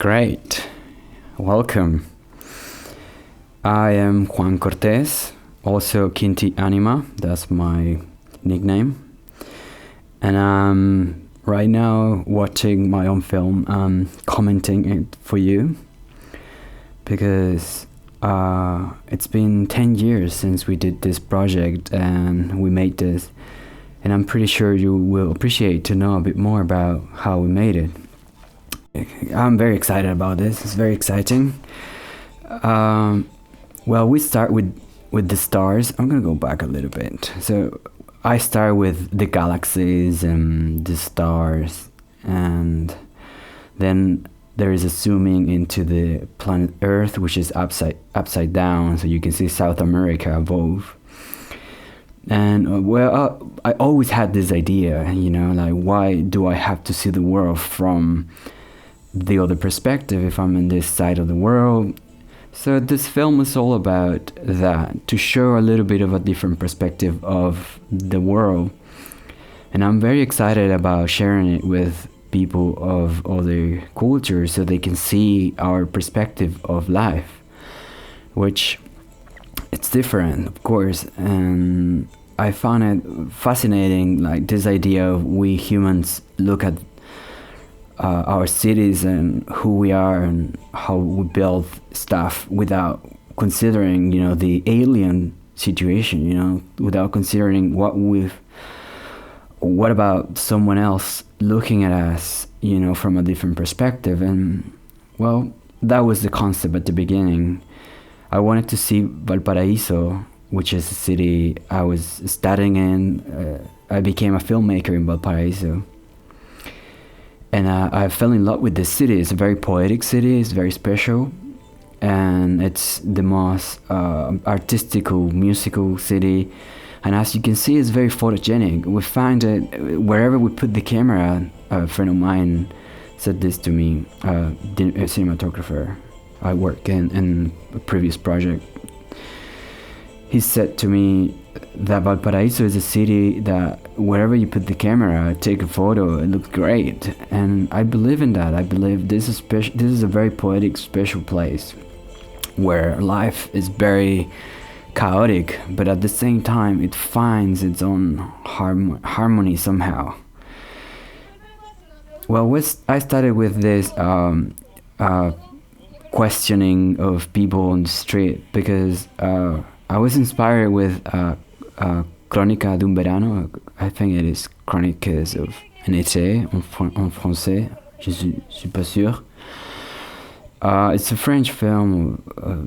Great. Welcome. I am Juan Cortez, also Quinti Anima, that's my nickname. And I'm right now watching my own film, commenting it for you, because it's been 10 years since we did this project and we made this, and I'm pretty sure you will appreciate to know a bit more about how we made it. I'm very excited about this. It's very exciting. Well, we start with the stars. I'm gonna go back a little bit. So I start with the galaxies and the stars, and then there is a zooming into the planet Earth, which is upside down, so you can see South America above. And I always had this idea, like, why do I have to see the world from the other perspective if I'm in this side of the world? So this film is all about that, to show a little bit of a different perspective of the world. And I'm very excited about sharing it with people of other cultures so they can see our perspective of life, which it's different, of course. And I found it fascinating, like this idea of we humans look at our cities and who we are and how we build stuff without considering, the alien situation, without considering what about someone else looking at us, from a different perspective. And well, that was the concept at the beginning. I wanted to see Valparaiso, which is a city I was studying in. I became a filmmaker in Valparaiso. And I fell in love with this city. It's a very poetic city. It's very special. And it's the most artistical, musical city. And as you can see, it's very photogenic. We find it wherever we put the camera. A friend of mine said this to me, a cinematographer I work in a previous project. He said to me that Valparaiso is a city that wherever you put the camera, take a photo, it looks great. And I believe in that. I believe this is a very poetic, special place where life is very chaotic, but at the same time it finds its own harmony somehow. Well, I started with this questioning of people on the street, because I was inspired with Crónica d'un verano. I think it is Chroniques of an été en français. Je suis pas sûr. It's a French film,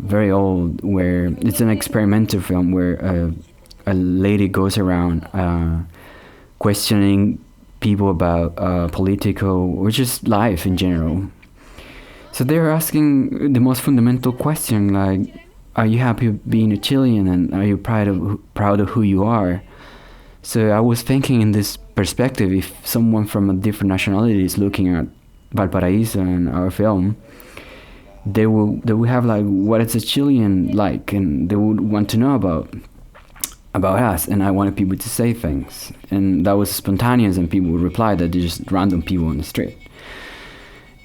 very old, where it's an experimental film where a lady goes around questioning people about political or just life in general. So they're asking the most fundamental question, like, are you happy being a Chilean, and are you proud of who you are? So I was thinking in this perspective, if someone from a different nationality is looking at Valparaiso and our film, they will have like, what is a Chilean like, and they would want to know about us. And I wanted people to say things, and that was spontaneous, and people would reply that they're just random people on the street.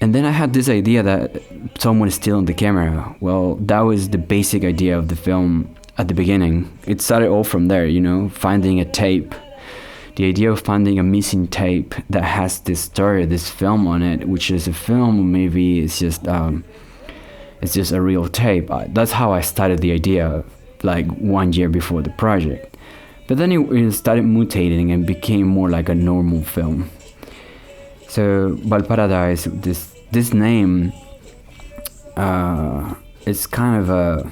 And then I had this idea that someone is stealing the camera. Well, that was the basic idea of the film at the beginning. It started all from there, finding a tape. The idea of finding a missing tape that has this story, this film on it, which is a film, maybe it's just a real tape. That's how I started the idea, like 1 year before the project. But then it started mutating and became more like a normal film. So Valparadaise, this name, it's kind of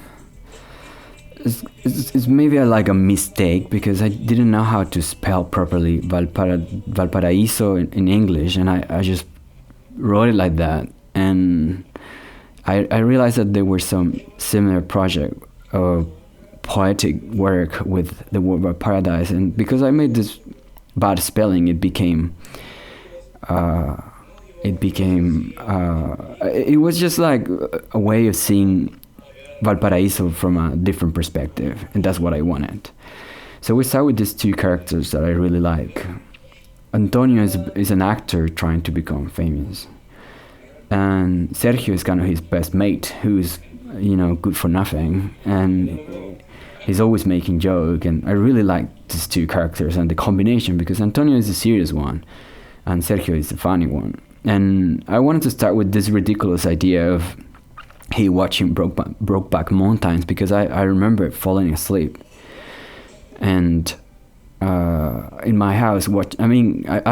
it's maybe like a mistake, because I didn't know how to spell properly Valparaiso in English, and I just wrote it like that. And I realized that there were some similar project or poetic work with the word Valparadaise, and because I made this bad spelling, it was just like a way of seeing Valparaiso from a different perspective, and that's what I wanted. So we start with these two characters that I really like. Antonio is an actor trying to become famous. and Sergio is kind of his best mate, who's, you know, good for nothing, and he's always making joke. And I really like these two characters and the combination, because Antonio is a serious one and Sergio is the funny one. And I wanted to start with this ridiculous idea of he watching Brokeback Mountains, because I remember falling asleep and in my house I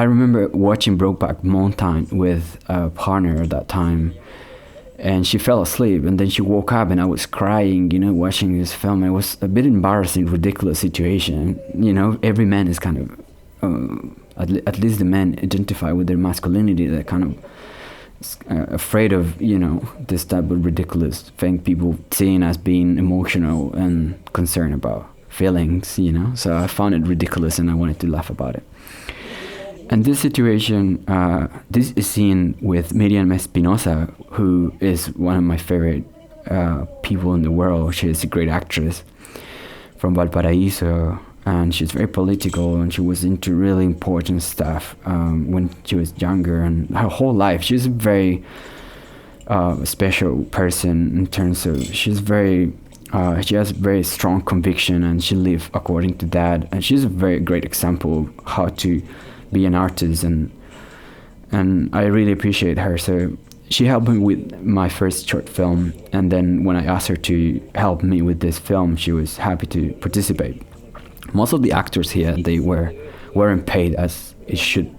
remember watching Brokeback Mountain with a partner at that time, and she fell asleep and then she woke up and I was crying, you know, watching this film. It was a bit embarrassing, ridiculous situation, you know. Every man is kind of at least the men identify with their masculinity. They're kind of afraid of, you know, this type of ridiculous thing people seeing as being emotional and concerned about feelings, you know. So I found it ridiculous and I wanted to laugh about it. And this situation, this is seen with Miriam Espinosa, who is one of my favorite people in the world. She is a great actress from Valparaiso, and she's very political, and she was into really important stuff when she was younger, and her whole life. She's a very special person in terms of she has very strong conviction, and she lives according to that. And she's a very great example of how to be an artist, and I really appreciate her. So she helped me with my first short film, and then when I asked her to help me with this film, she was happy to participate. Most of the actors here, they weren't paid as it should,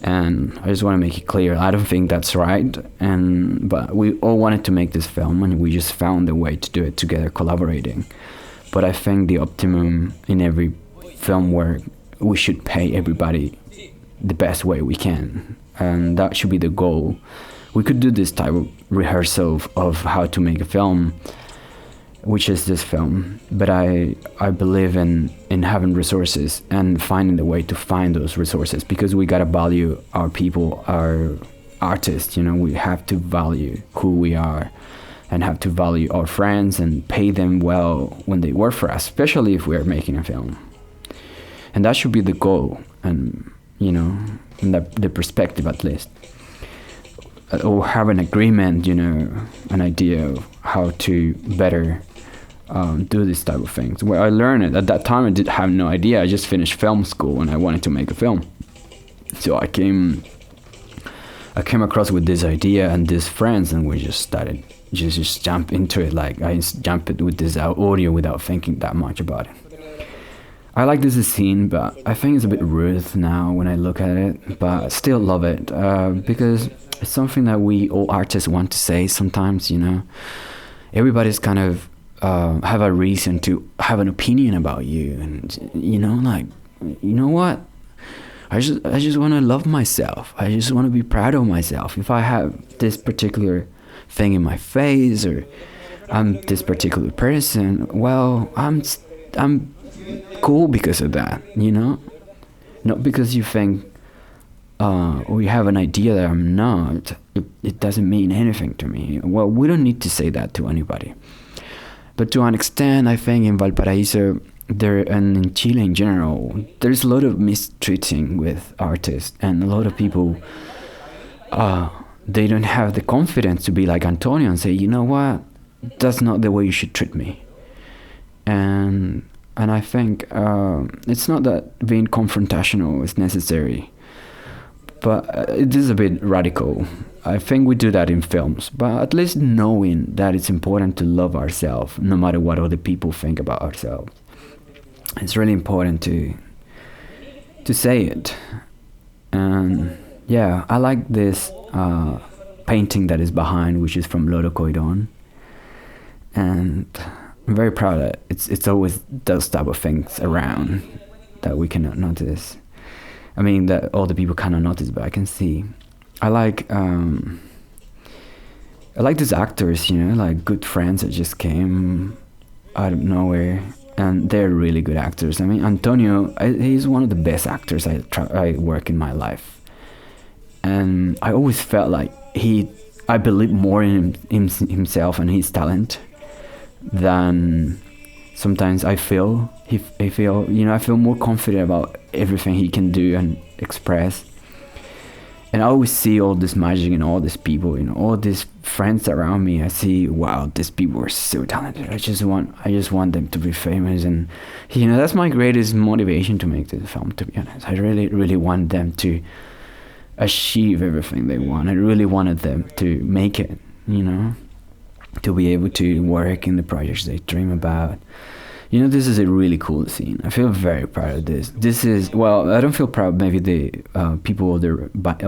and I just want to make it clear, I don't think that's right. But we all wanted to make this film, and we just found a way to do it together, collaborating. But I think the optimum in every film work, we should pay everybody the best way we can, and that should be the goal. We could do this type of rehearsal of how to make a film, which is this film, but I believe in having resources and finding the way to find those resources, because we gotta value our people, our artists, you know. We have to value who we are and have to value our friends and pay them well when they work for us, especially if we're making a film. And that should be the goal, and, you know, in the perspective at least. Or have an agreement, you know, an idea of how to better do this type of things. Well, I learned it. At that time, I did have no idea. I just finished film school and I wanted to make a film. So I came across with this idea and these friends, and we just started, just jump into it. Like, I jumped with this audio without thinking that much about it. I like this scene, but I think it's a bit rude now when I look at it, but I still love it, because it's something that we all artists want to say sometimes, you know. Everybody's kind of have a reason to have an opinion about you, and, you know, like, you know what? I just want to love myself. I just want to be proud of myself. If I have this particular thing in my face, or I'm this particular person, well, I'm cool because of that, you know. Not because you think or you have an idea that I'm not. It doesn't mean anything to me. Well, we don't need to say that to anybody. But to an extent, I think in Valparaiso and in Chile in general, there's a lot of mistreating with artists, and a lot of people they don't have the confidence to be like Antonio and say, you know what, that's not the way you should treat me. And I think it's not that being confrontational is necessary, but it is a bit radical. I think we do that in films, but at least knowing that it's important to love ourselves, no matter what other people think about ourselves. It's really important to say it. And yeah, I like this painting that is behind, which is from Loro Coirón, and I'm very proud of it. It's always those type of things around that we cannot notice. I mean, that all the people cannot notice, but I can see. I like these actors, you know, like good friends that just came out of nowhere, and they're really good actors. I mean, Antonio, he's one of the best actors I work in my life, and I always felt like I believe more in himself and his talent than sometimes I feel. I feel more confident about everything he can do and express. And I always see all this magic in all these people, all these friends around me. I see, wow, these people are so talented. I just want them to be famous, and that's my greatest motivation to make this film. To be honest, I really, really want them to achieve everything they want. I really wanted them to make it, to be able to work in the projects they dream about. This is a really cool scene. I feel very proud of this. This is, well, I don't feel proud. Maybe the people of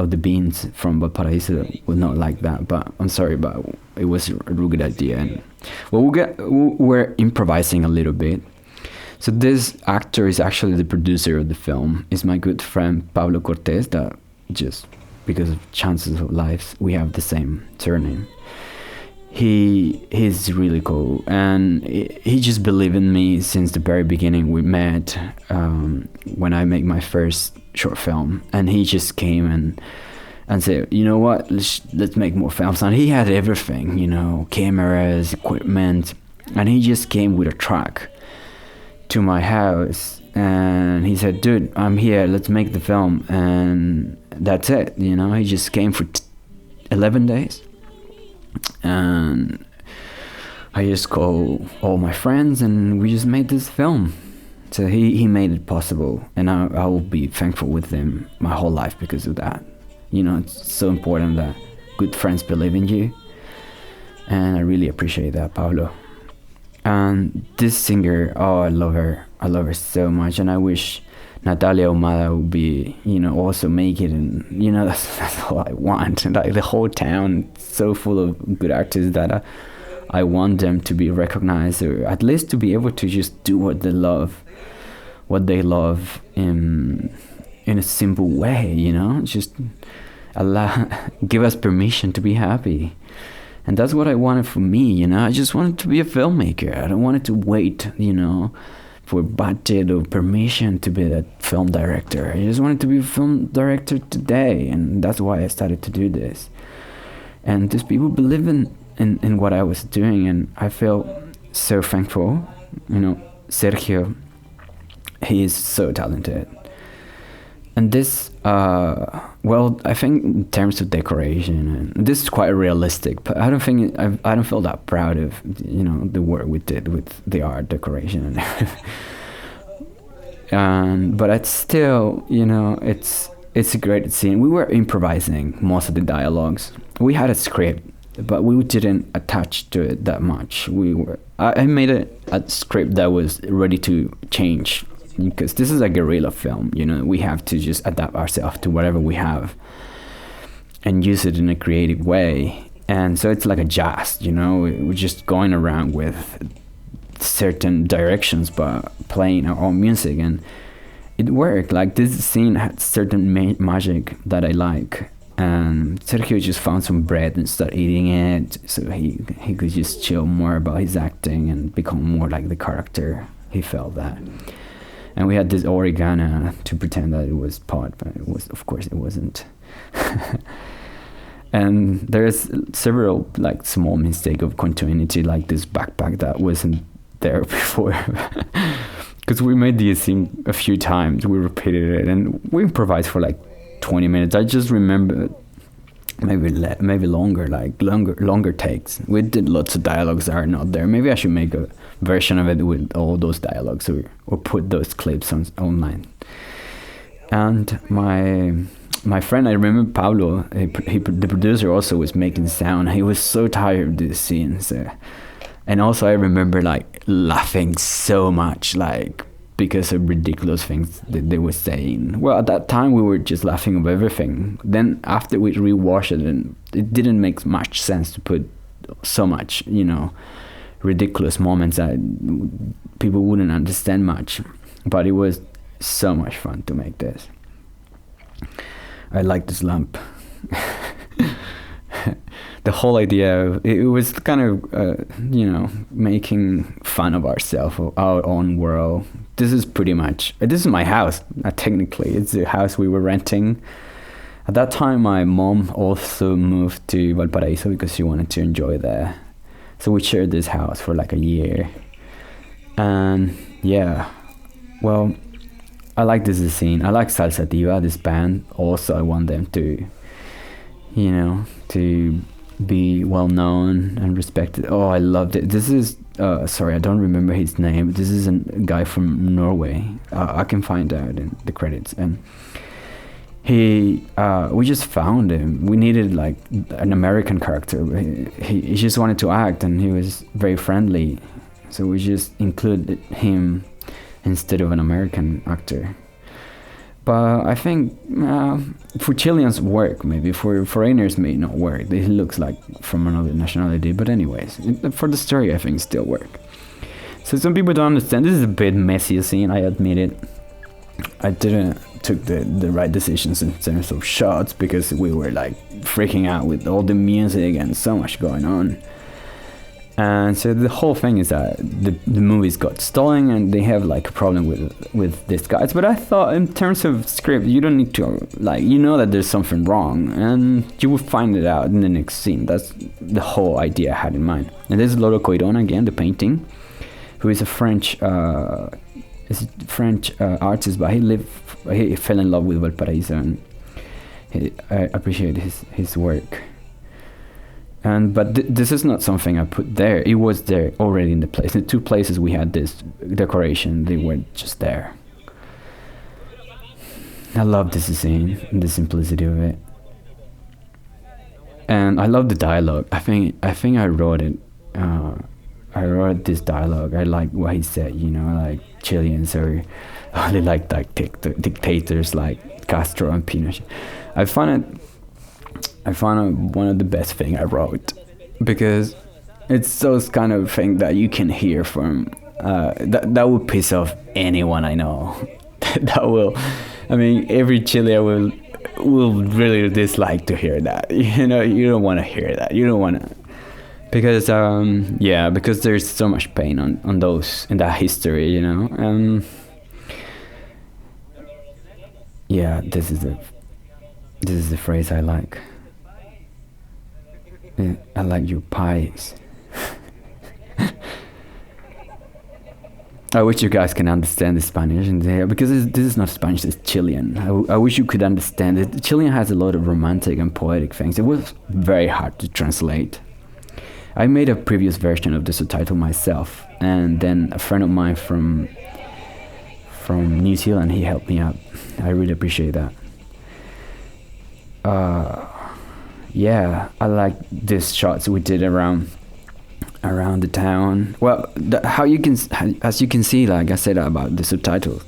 the beans from Valparaiso would not like that, but I'm sorry, but it was a really good idea. And we're improvising a little bit. So this actor is actually the producer of the film. It's my good friend Pablo Cortez, that just because of chances of lives, we have the same surname. He's really cool, and he just believed in me since the very beginning. We met when I made my first short film, and he just came and said, you know what, let's make more films. And he had everything, cameras, equipment, and he just came with a truck to my house, and he said, dude, I'm here, let's make the film. And that's it. He just came for 11 days. And I just called all my friends, and we just made this film. So he made it possible, and I will be thankful with him my whole life because of that. It's so important that good friends believe in you, and I really appreciate that, Pablo. And this singer, I love her so much, and I wish Natalia Omada would be, also make it, and that's all I want. And the whole town is so full of good artists that I want them to be recognized, or at least to be able to just do what they love in a simple way, just give us permission to be happy. And that's what I wanted for me, I just wanted to be a filmmaker. I don't want to wait, for budget or permission to be a film director. I just wanted to be a film director today, and that's why I started to do this. And these people believe in what I was doing, and I feel so thankful. Sergio, he is so talented. And this, I think in terms of decoration, and this is quite realistic, but I don't feel that proud of, the work we did with the art decoration and everything. But it's still, it's a great scene. We were improvising most of the dialogues. We had a script, but we didn't attach to it that much. I made a script that was ready to change, because this is a guerrilla film. We have to just adapt ourselves to whatever we have and use it in a creative way. And so it's like a jazz, we're just going around with certain directions but playing our own music, and it worked. Like, this scene had certain magic that I like, and Sergio just found some bread and started eating it, so he could just chill more about his acting and become more like the character. He felt that. And we had this oregano to pretend that it was pot, but of course it wasn't. And there's several small mistake of continuity, like this backpack that wasn't there before. Because we made the scene a few times, we repeated it, and we improvised for 20 minutes. I just remember maybe longer takes. We did lots of dialogues that are not there. Maybe I should make a version of it with all those dialogues, or put those clips online. And my friend, I remember Pablo, the producer, also was making sound. He was so tired of this scene, and also I remember laughing so much, because of ridiculous things that they were saying. Well, at that time we were just laughing of everything. Then after we rewatched it, and it didn't make much sense to put so much, ridiculous moments that people wouldn't understand much. But it was so much fun to make this. I like this lamp. The whole idea, it was kind of, making fun of ourselves, of our own world. This is my house, technically. It's the house we were renting. At that time, my mom also moved to Valparaiso because she wanted to enjoy there. So we shared this house for a year. And yeah, well, I like this scene. I like Salsativa, this band. Also, I want them to you know, to be well known and respected. Oh, I loved it. This is sorry, I don't remember his name. This is a guy from Norway. I can find out in the credits. And he, we just found him. We needed like an American character. He just wanted to act, and he was very friendly, so we just included him instead of an American actor. But I think for Chileans work, maybe for foreigners may not work. He looks like from another nationality, but anyways, for the story I think still work. So some people don't understand. This is a bit messy scene, I admit it. I didn't took the right decisions in terms of shots, because we were like freaking out with all the music and so much going on. And so the whole thing is that the movies got stolen, and they have like a problem with these guys. But I thought in terms of script, you don't need to, like, you know that there's something wrong, and you will find it out in the next scene. That's the whole idea I had in mind. And there's Loro Coirón again, the painting, who is a French artist, but he fell in love with Valparaiso, and I appreciate his work. But this is not something I put there. It was there already in the place. The two places we had this decoration, they were just there. I love this scene and the simplicity of it. And I love the dialogue. I think I wrote it. I wrote this dialogue. I like what he said, you know, like Chileans are only like dictators like Castro and Pinochet. I found it one of the best thing I wrote, because it's those kind of thing that you can hear from that will piss off anyone I know. Every Chilean will really dislike to hear that. You know, you don't want to hear that. You don't want to, because because there's so much pain on those in that history, you know. This is the phrase I like. I like your pies. I wish you guys can understand the Spanish, because this is not Spanish, it's Chilean. I wish you could understand it. Chilean has a lot of romantic and poetic things. It was very hard to translate. I made a previous version of the subtitle myself, and then a friend of mine from New Zealand, he helped me out. I really appreciate that. I like these shots we did around the town. Well, as you can see, like I said about the subtitles,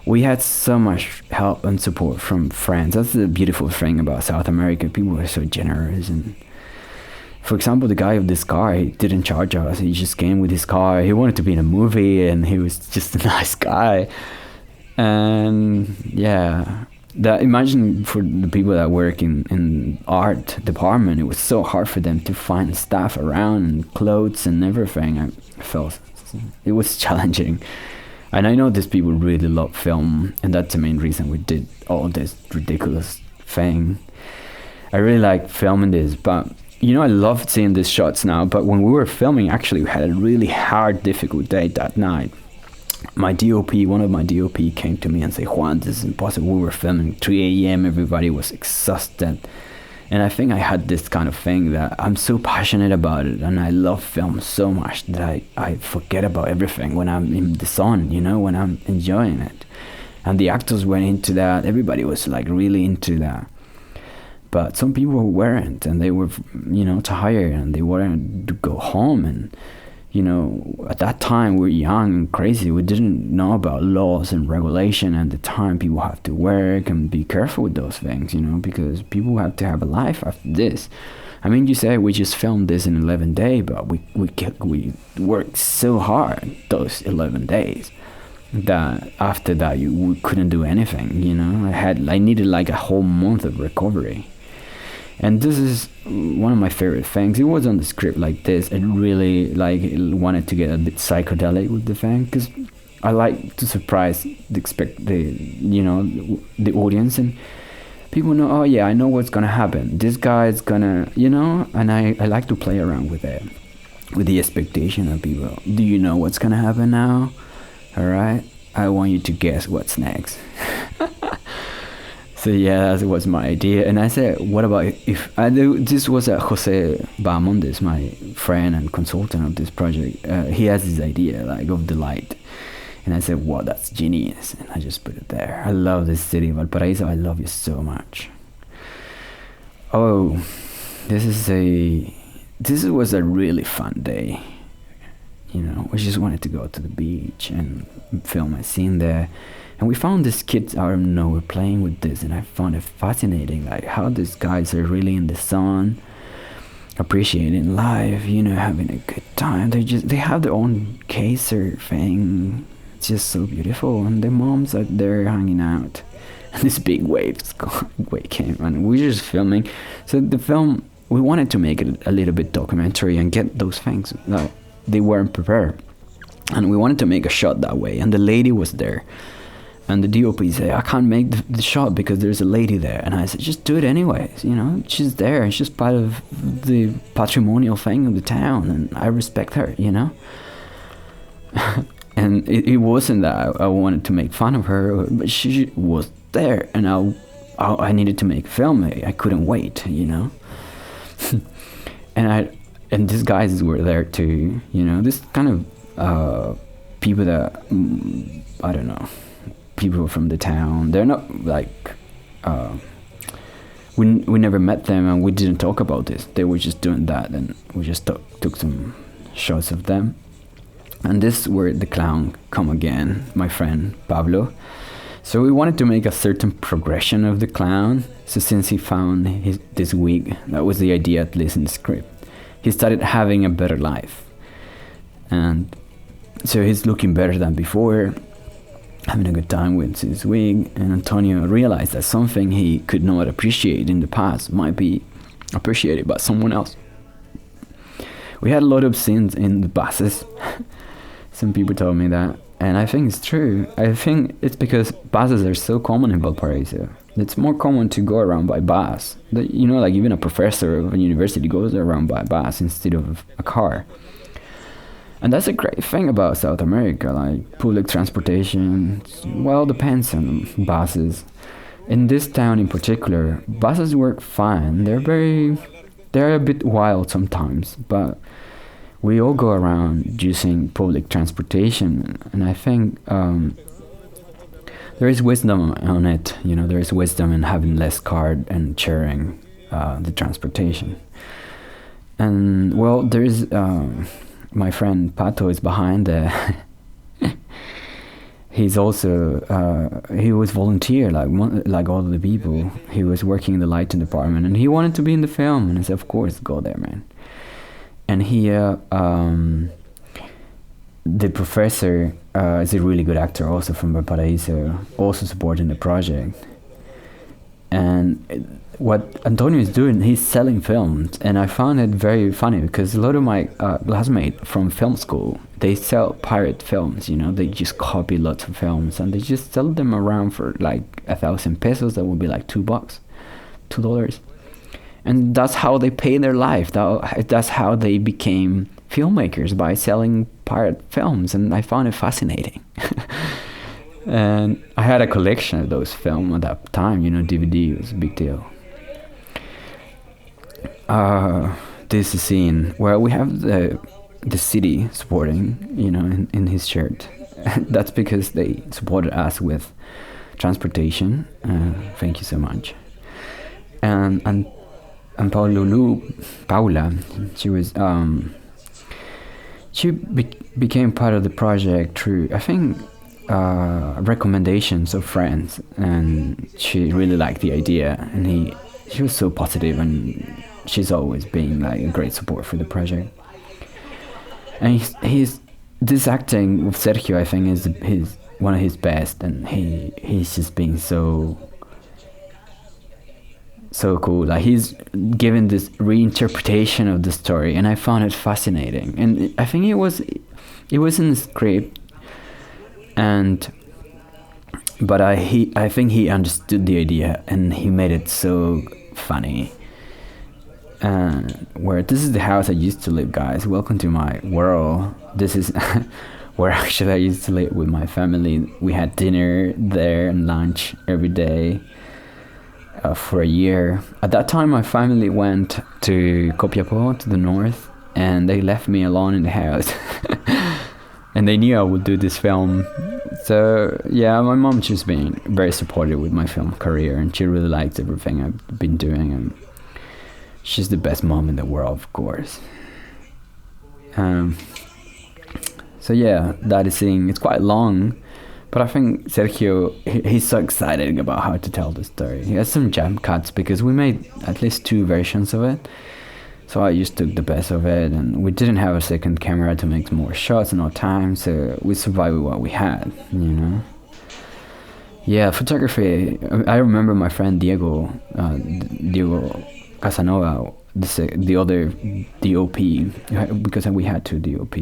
we had so much help and support from friends. That's the beautiful thing about South America. People are so generous. And for example, the guy of this car, he didn't charge us. He just came with his car. He wanted to be in a movie, and he was just a nice guy. And imagine for the people that work in art department, it was so hard for them to find staff around, and clothes and everything. I felt it was challenging. And I know these people really love film, and that's the main reason we did all this ridiculous thing. I really like filming this, but you know, I love seeing these shots now. But when we were filming, actually, we had a really hard, difficult day that night. One of my DOP came to me and said, "Juan, this is impossible. We were filming 3 a.m. Everybody was exhausted." And I think I had this kind of thing that I'm so passionate about it, and I love film so much that I forget about everything when I'm in the sun, you know, when I'm enjoying it. And the actors went into that. Everybody was like really into that. But some people weren't, and they were, you know, tired, and they wanted to go home. And you know, at that time we're young and crazy. We didn't know about laws and regulation. At the time, people have to work and be careful with those things, you know, because people have to have a life after this. I mean, you say we just filmed this in 11 days, but we worked so hard those 11 days that after that we couldn't do anything, you know. I needed like a whole month of recovery. And this is one of my favorite things. It was on the script like this. I really wanted to get a bit psychedelic with the thing, because I like to surprise the audience, and people know, oh yeah, I know what's gonna happen. This guy is gonna, you know, and I like to play around with it, with the expectation of people. Do you know what's gonna happen now? All right, I want you to guess what's next. So yeah, that was my idea. And I said, what about if I do? This was Jose Bahamondes, my friend and consultant of this project. He has this idea like of the light. And I said, wow, that's genius. And I just put it there. I love this city, Valparaiso. I love you so much. Oh, this was a really fun day. You know, we just wanted to go to the beach and film a scene there. And we found these kids out of nowhere playing with this, and I found it fascinating, like how these guys are really in the sun, appreciating life, you know, having a good time. They have their own caser thing. It's just so beautiful, and their moms are there hanging out. And this big wave came, and we were just filming. So the film, we wanted to make it a little bit documentary and get those things. Like, they weren't prepared, and we wanted to make a shot that way. And the lady was there. And the DOP said, I can't make the shot because there's a lady there. And I said, just do it anyways, you know, she's there. And she's part of the patrimonial thing of the town. And I respect her, you know. And it wasn't that I wanted to make fun of her, but she was there. And I needed to make a film. I couldn't wait, you know. And these guys were there too, you know. This kind of people that, I don't know. People from the town. They're not like we never met them, and we didn't talk about this. They were just doing that, and we just took some shots of them. And this where the clown come again, my friend Pablo. So we wanted to make a certain progression of the clown. So since he found this wig, that was the idea, at least in the script, he started having a better life, and so he's looking better than before, having a good time with his wig. And Antonio realized that something he could not appreciate in the past might be appreciated by someone else. We had a lot of scenes in the buses. Some people told me that, and I think it's true. I think it's because buses are so common in Valparaiso. It's more common to go around by bus. You know, like even a professor of a university goes around by bus instead of a car. And that's a great thing about South America, like public transportation. Well, depends on buses. In this town in particular, buses work fine. They're a bit wild sometimes, but we all go around using public transportation. And I think there is wisdom on it. You know, there is wisdom in having less car and sharing the transportation. And well, there is... my friend Pato is behind there. He's also he was volunteer like all the people. He was working in the lighting department, and he wanted to be in the film. And I said, of course, go there, man. And here the professor is a really good actor, also from Valparaiso, also supporting the project. And what Antonio is doing, he's selling films, and I found it very funny because a lot of my classmates from film school, they sell pirate films. You know, they just copy lots of films and they just sell them around for like 1,000 pesos. That would be like $2, and that's how they pay their life. That's how they became filmmakers, by selling pirate films, and I found it fascinating. And I had a collection of those films at that time. You know, DVD was a big deal. This is scene where we have the city supporting, you know, in his shirt. That's because they supported us with transportation. Thank you so much. And Paula, she was she became part of the project through, I think, recommendations of friends, and she really liked the idea, and she was so positive, and she's always been like a great support for the project. And he's this acting with Sergio, I think, is one of his best, and he's just being so cool. Like, he's given this reinterpretation of the story, and I found it fascinating. And I think it was in the script, but I think he understood the idea, and he made it so funny. Where this is the house I used to live, guys. Welcome to my world. This is where actually I used to live with my family. We had dinner there and lunch every day. for a year. At that time, my family went to Copiapó, to the north, and they left me alone in the house. And they knew I would do this film. So yeah, my mom's just been very supportive with my film career, and she really likes everything I've been doing, and she's the best mom in the world, of course. So yeah, that is thing. It's quite long, but I think Sergio, he's so excited about how to tell the story. He has some jump cuts because we made at least 2 versions of it. So I just took the best of it, and we didn't have a second camera to make more shots, no time, so we survived with what we had, you know. Yeah, photography. I remember my friend Diego Casanova, the other DOP, because we had 2 DOP,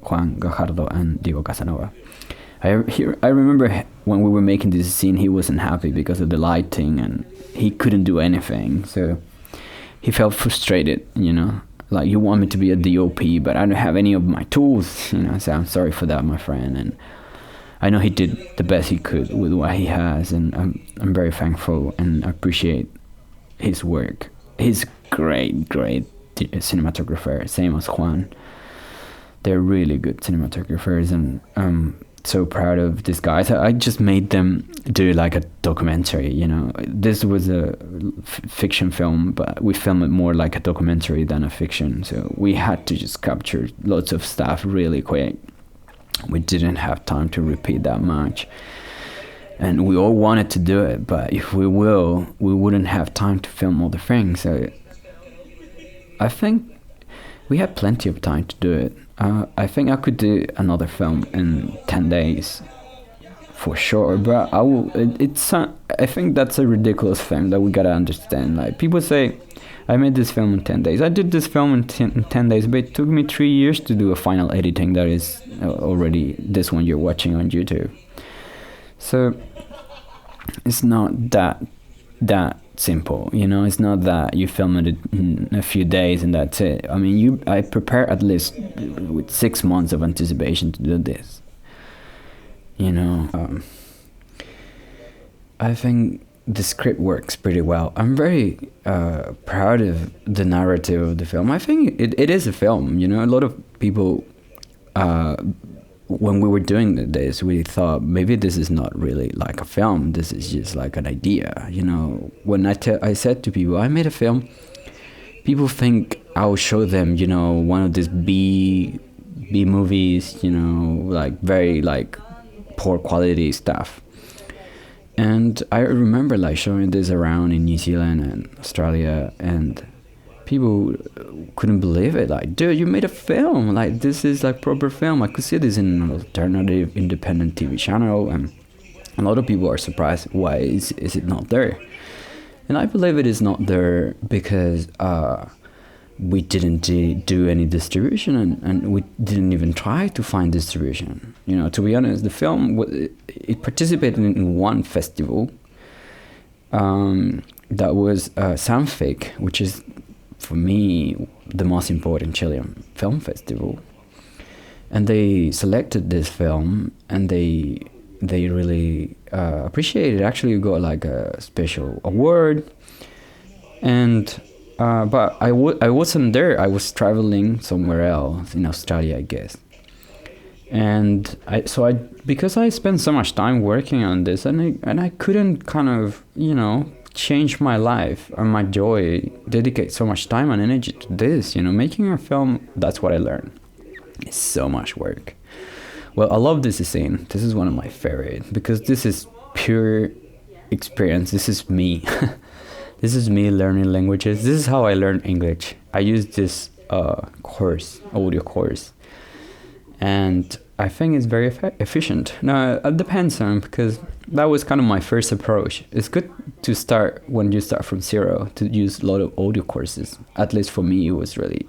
Juan Gajardo and Diego Casanova. I remember when we were making this scene, he wasn't happy because of the lighting, and he couldn't do anything, so he felt frustrated, you know, like, you want me to be a DOP, but I don't have any of my tools, you know. So I'm sorry for that, my friend, and I know he did the best he could with what he has, and I'm very thankful and appreciate his work. He's great cinematographer, same as Juan. They're really good cinematographers, and I'm so proud of these guys. I just made them do like a documentary, you know. This was a fiction film, but we filmed it more like a documentary than a fiction, so we had to just capture lots of stuff really quick. We didn't have time to repeat that much, and we all wanted to do it, but if we wouldn't have time to film all the things. So I think we had plenty of time to do it. I think I could do another film in 10 days for sure, but I think that's a ridiculous thing that we gotta understand. Like, people say I made this film in 10 days. I did this film in 10 days, but it took me 3 years to do a final editing that is already this one you're watching on YouTube. So it's not that simple, you know. It's not that you film it in a few days and that's it. I mean, I prepare at least with 6 months of anticipation to do this, you know. I think the script works pretty well. I'm very proud of the narrative of the film. I think it is a film, you know. A lot of people, when we were doing this, we thought maybe this is not really like a film. This is just like an idea, you know. When I said to people, I made a film, people think I'll show them, you know, one of these B movies, you know, like very like poor quality stuff. And I remember like showing this around in New Zealand and Australia, and people couldn't believe it. Like, dude, you made a film. Like, this is like proper film. I could see this in an alternative independent TV channel, and a lot of people are surprised. Why is it not there? And I believe it is not there because we didn't do any distribution, and we didn't even try to find distribution. You know, to be honest, the film it participated in one festival that was Sanfic, which is, for me, the most important Chilean film festival. And they selected this film, and they really appreciated it. Actually, we got like a special award. And but I wasn't there. I was traveling somewhere else in Australia, I guess. And because I spent so much time working on this, and I couldn't kind of, you know, change my life and my joy, dedicate so much time and energy to this, you know. Making a film, that's what I learned. It's so much work. Well, I love this scene. This is one of my favorite because this is pure experience. This is me. This is me learning languages. This is how I learn English. I use this audio course, and I think it's very efficient. Now, it depends on, because that was kind of my first approach. It's good to start when you start from zero, to use a lot of audio courses. At least for me, it was really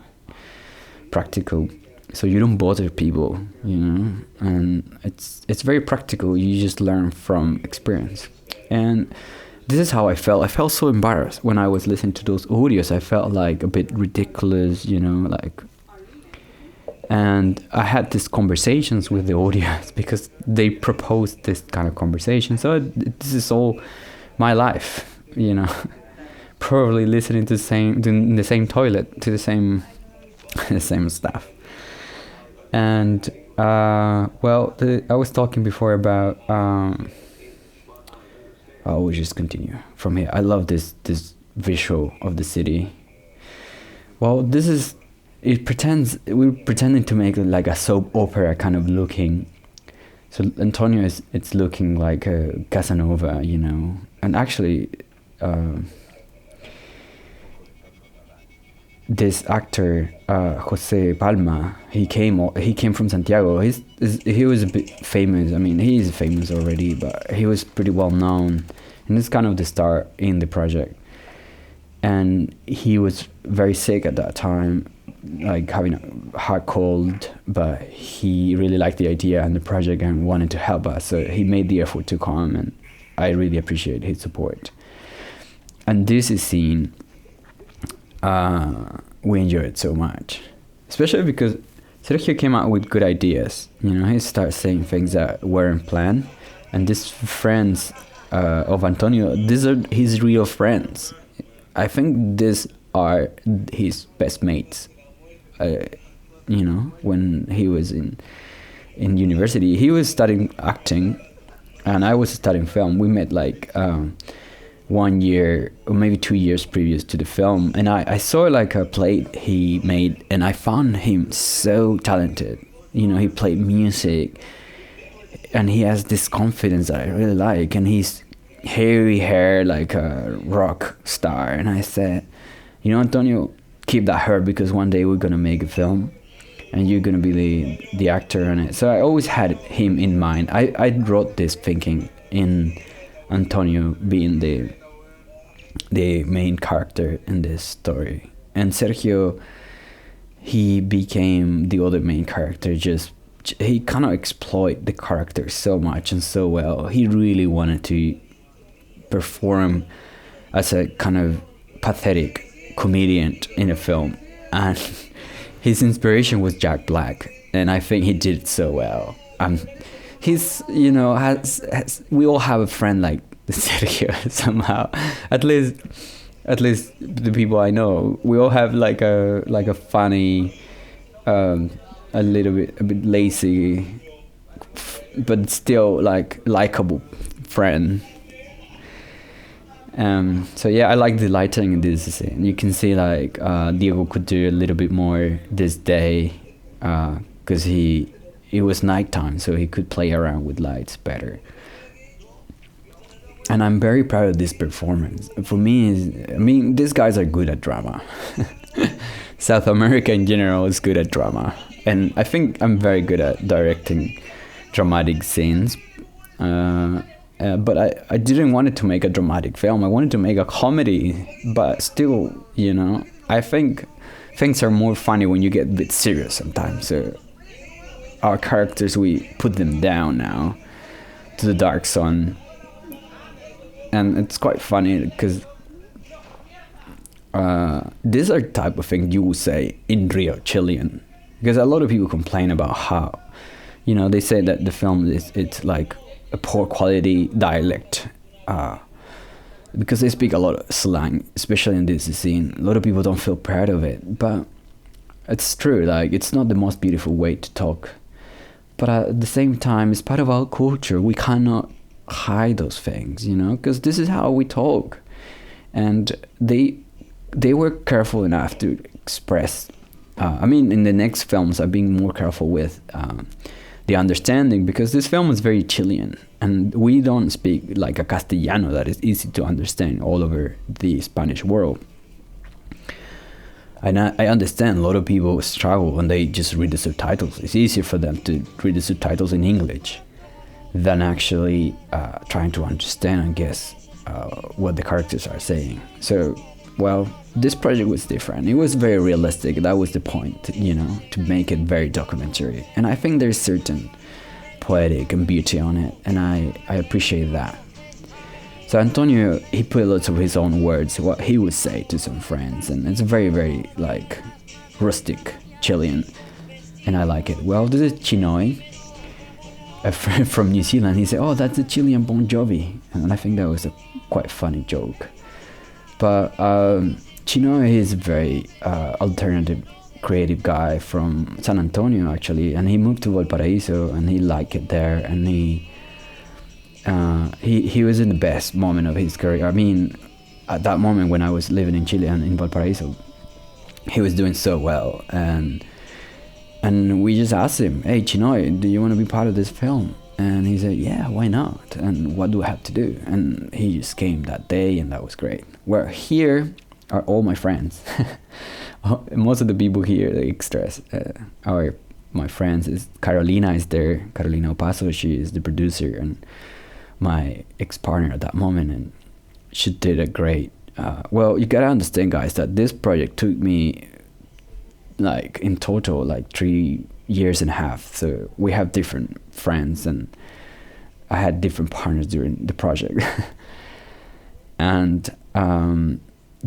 practical. So you don't bother people, you know, and it's very practical. You just learn from experience. And this is how I felt. I felt so embarrassed when I was listening to those audios. I felt like a bit ridiculous, you know, like. And I had these conversations with the audience because they proposed this kind of conversation. So this is all my life. you know, probably listening to the same toilet, to the same the same stuff. And I was talking before about we'll just continue from here. I love this visual of the city. Well, we're pretending to make it like a soap opera kind of looking. So Antonio it's looking like a Casanova, you know, and actually this actor Jose Palma, he came from Santiago. He was a bit famous. I mean, he is famous already, but he was pretty well known, and it's kind of the star in the project. And he was very sick at that time, like having a hard cold, but he really liked the idea and the project and wanted to help us. So he made the effort to come, and I really appreciate his support. And this is scene, we enjoyed so much, especially because Sergio came out with good ideas. You know, he started saying things that weren't planned, and these friends of Antonio, these are his real friends. I think these are his best mates. You know, when he was in university, he was studying acting, and I was studying film. We met like 1 year or maybe 2 years previous to the film, and I saw like a play he made, and I found him so talented. You know, he played music, and he has this confidence that I really like, and he's hairy hair like a rock star. And I said, you know, Antonio, keep that hair, because one day we're gonna make a film and you're gonna be the actor in it. So I always had him in mind. I wrote this thinking in Antonio being the main character in this story, and Sergio, he became the other main character. Just he kind of exploit the character so much and so well. He really wanted to perform as a kind of pathetic comedian in a film, and his inspiration was Jack Black, and I think he did it so well. He's, you know, has we all have a friend like Sergio somehow. At least the people I know, we all have like a funny, a bit lazy, but still like likable friend. So yeah, I like the lighting in this scene. You can see like Diego could do a little bit more this day, because it was nighttime, so he could play around with lights better. And I'm very proud of this performance. For me, these guys are good at drama. South America in general is good at drama, and I think I'm very good at directing dramatic scenes. But I didn't want to make a dramatic film. I wanted to make a comedy, but still, you know, I think things are more funny when you get a bit serious sometimes. So our characters, we put them down now to the dark zone, and it's quite funny because these are type of things you would say in real Chilean, because a lot of people complain about how, you know, they say that the film it's like a poor quality dialect, because they speak a lot of slang, especially in this scene. A lot of people don't feel proud of it, but it's true. Like, it's not the most beautiful way to talk, but at the same time, it's part of our culture. We cannot hide those things, you know, because this is how we talk. And they were careful enough to express. In the next films, I've been more careful with the understanding, because this film is very Chilean, and we don't speak like a Castellano that is easy to understand all over the Spanish world. And I understand a lot of people struggle when they just read the subtitles. It's easier for them to read the subtitles in English than actually trying to understand and guess what the characters are saying. So, well, this project was different. It was very realistic. That was the point, you know, to make it very documentary. And I think there's certain poetic and beauty on it, and I appreciate that. So Antonio, he put lots of his own words, what he would say to some friends, and it's very, very, like, rustic Chilean, and I like it. Well, this is Chinoy, a friend from New Zealand. He said, oh, that's the Chilean Bon Jovi, and I think that was a quite funny joke. But Chino is a very alternative, creative guy from San Antonio actually, and he moved to Valparaiso and he liked it there, and he was in the best moment of his career. I mean, at that moment when I was living in Chile and in Valparaiso, he was doing so well, and we just asked him, "Hey, Chinoy, do you want to be part of this film?" And he said, "Yeah, why not? And what do I have to do?" And he just came that day, and that was great. Where here are all my friends. Most of the people here, the extras, are my friends. Carolina is there. Carolina Opaso, she is the producer and my ex-partner at that moment, and she did a great. Well, you gotta understand, guys, that this project took me, like, in total, like 3 years and a half. So we have different friends, and I had different partners during the project. And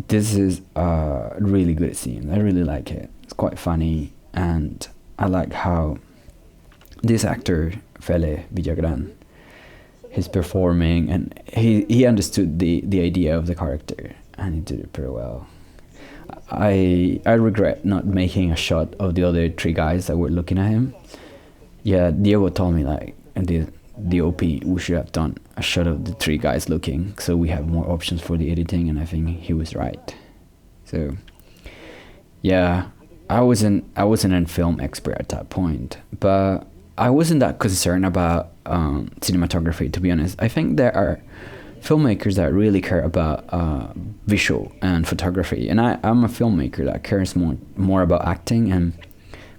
this is a really good scene. I really like it. It's quite funny, and I like how this actor, Fele Villagran, he's performing, and he understood the idea of the character, and he did it pretty well. I regret not making a shot of the other 3 guys that were looking at him. Yeah, Diego told me, like, and the OP, we should have done a shot of the 3 guys looking, so we have more options for the editing, and I think he was right. So yeah, I wasn't a film expert at that point, but I wasn't that concerned about cinematography, to be honest. I think there are filmmakers that really care about visual and photography, and I'm a filmmaker that cares more about acting and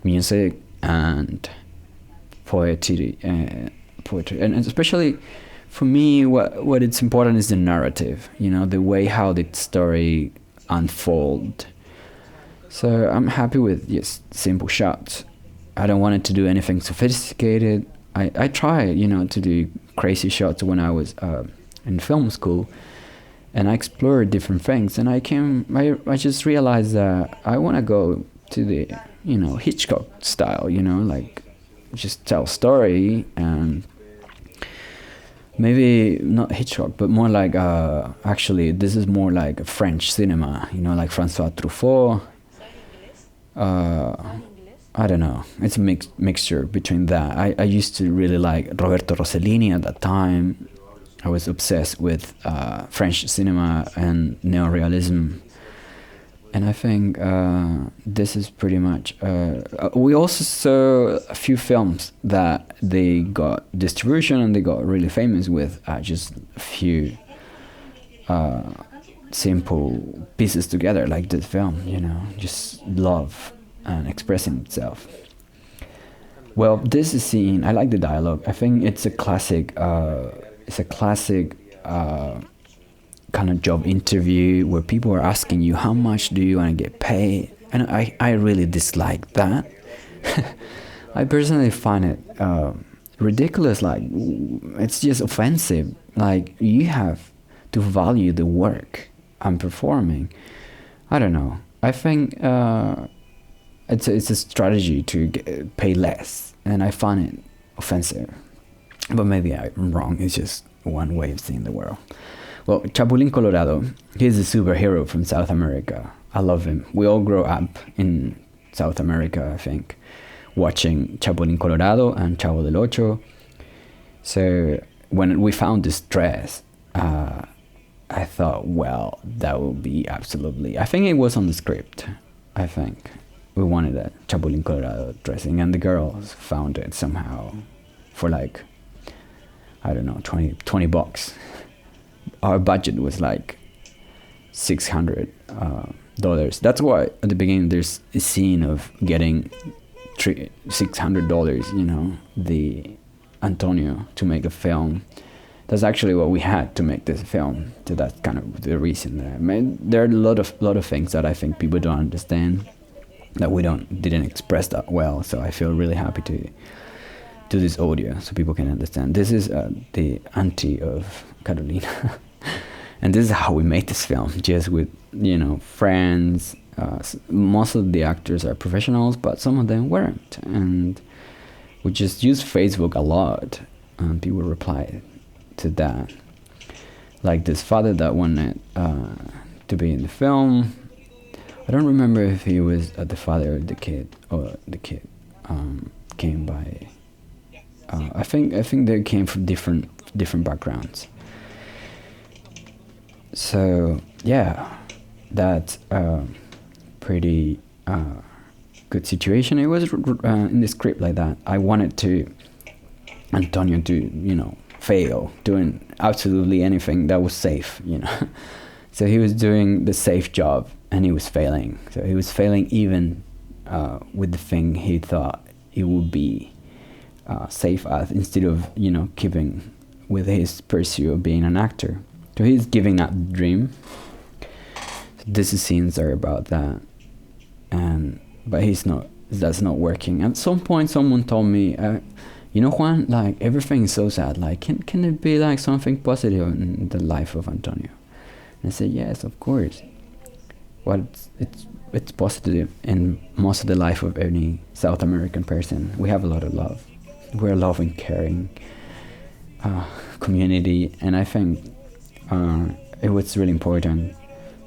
music and poetry, and especially for me, what it's important is the narrative, the way how the story unfold. So I'm happy with just simple shots. I don't want it to do anything sophisticated. I tried, to do crazy shots when I was in film school, and I explored different things, and I just realized that I want to go to the Hitchcock style, like just tell story, and maybe not Hitchcock, but more like actually this is more like French cinema, like Francois Truffaut. I don't know. It's a mixture between that. I used to really like Roberto Rossellini at that time. I was obsessed with French cinema and neorealism. And I think this is pretty much... we also saw a few films that they got distribution and they got really famous with just a few simple pieces together, like this film, just love and expressing itself. Well, this is scene, I like the dialogue. I think it's a classic kind of job interview where people are asking you, how much do you want to get paid? And I really dislike that. I personally find it ridiculous. Like, it's just offensive. Like, you have to value the work I'm performing. I don't know. I think it's a strategy to pay less, and I find it offensive. But maybe I'm wrong. It's just one way of seeing the world. Well, Chapulín Colorado, he's a superhero from South America. I love him. We all grow up in South America, I think, watching Chapulín Colorado and Chavo del Ocho. So when we found this dress, I thought, well, that would be absolutely... I think it was on the script. I think we wanted a Chapulín Colorado dressing, and the girls found it somehow for like, I don't know, $20. Our budget was like $600. That's why at the beginning there's a scene of getting $600, the Antonio, to make a film. That's actually what we had to make this film. So that's kind of the reason. There are a lot of things that I think people don't understand, that we didn't express that well. So I feel really happy to do this audio so people can understand. This is the auntie of Carolina. And this is how we made this film, just with, friends. Most of the actors are professionals, but some of them weren't. And we just used Facebook a lot, and people replied to that. Like this father that wanted to be in the film. I don't remember if he was the father of the kid or the kid came by. I think they came from different backgrounds. So yeah, that's a pretty good situation. It was in the script like that. I wanted Antonio to fail doing absolutely anything that was safe. So he was doing the safe job and he was failing. So he was failing even with the thing he thought it would be safe at, instead of keeping with his pursuit of being an actor. So he's giving up the dream. So these scenes are about that, but that's not working. At some point, someone told me, Juan, like everything is so sad. Like, can it be like something positive in the life of Antonio? And I said, yes, of course. Well, it's positive in most of the life of any South American person. We have a lot of love. We're a loving, caring community, and I think it was really important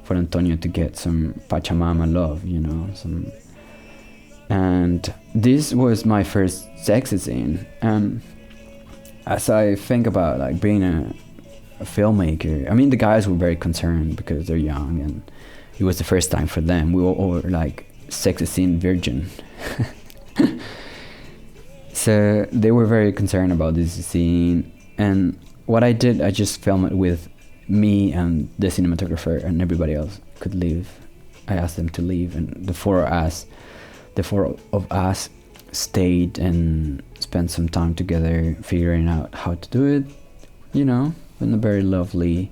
for Antonio to get some Pachamama love, and this was my first sexy scene. As I think about like being a filmmaker, I mean, the guys were very concerned because they're young and it was the first time for them. We were all like sexy scene virgin. So they were very concerned about this scene, and what I did, I just filmed it with me and the cinematographer, and everybody else could leave. I asked them to leave, and the four of us stayed and spent some time together figuring out how to do it, in a very lovely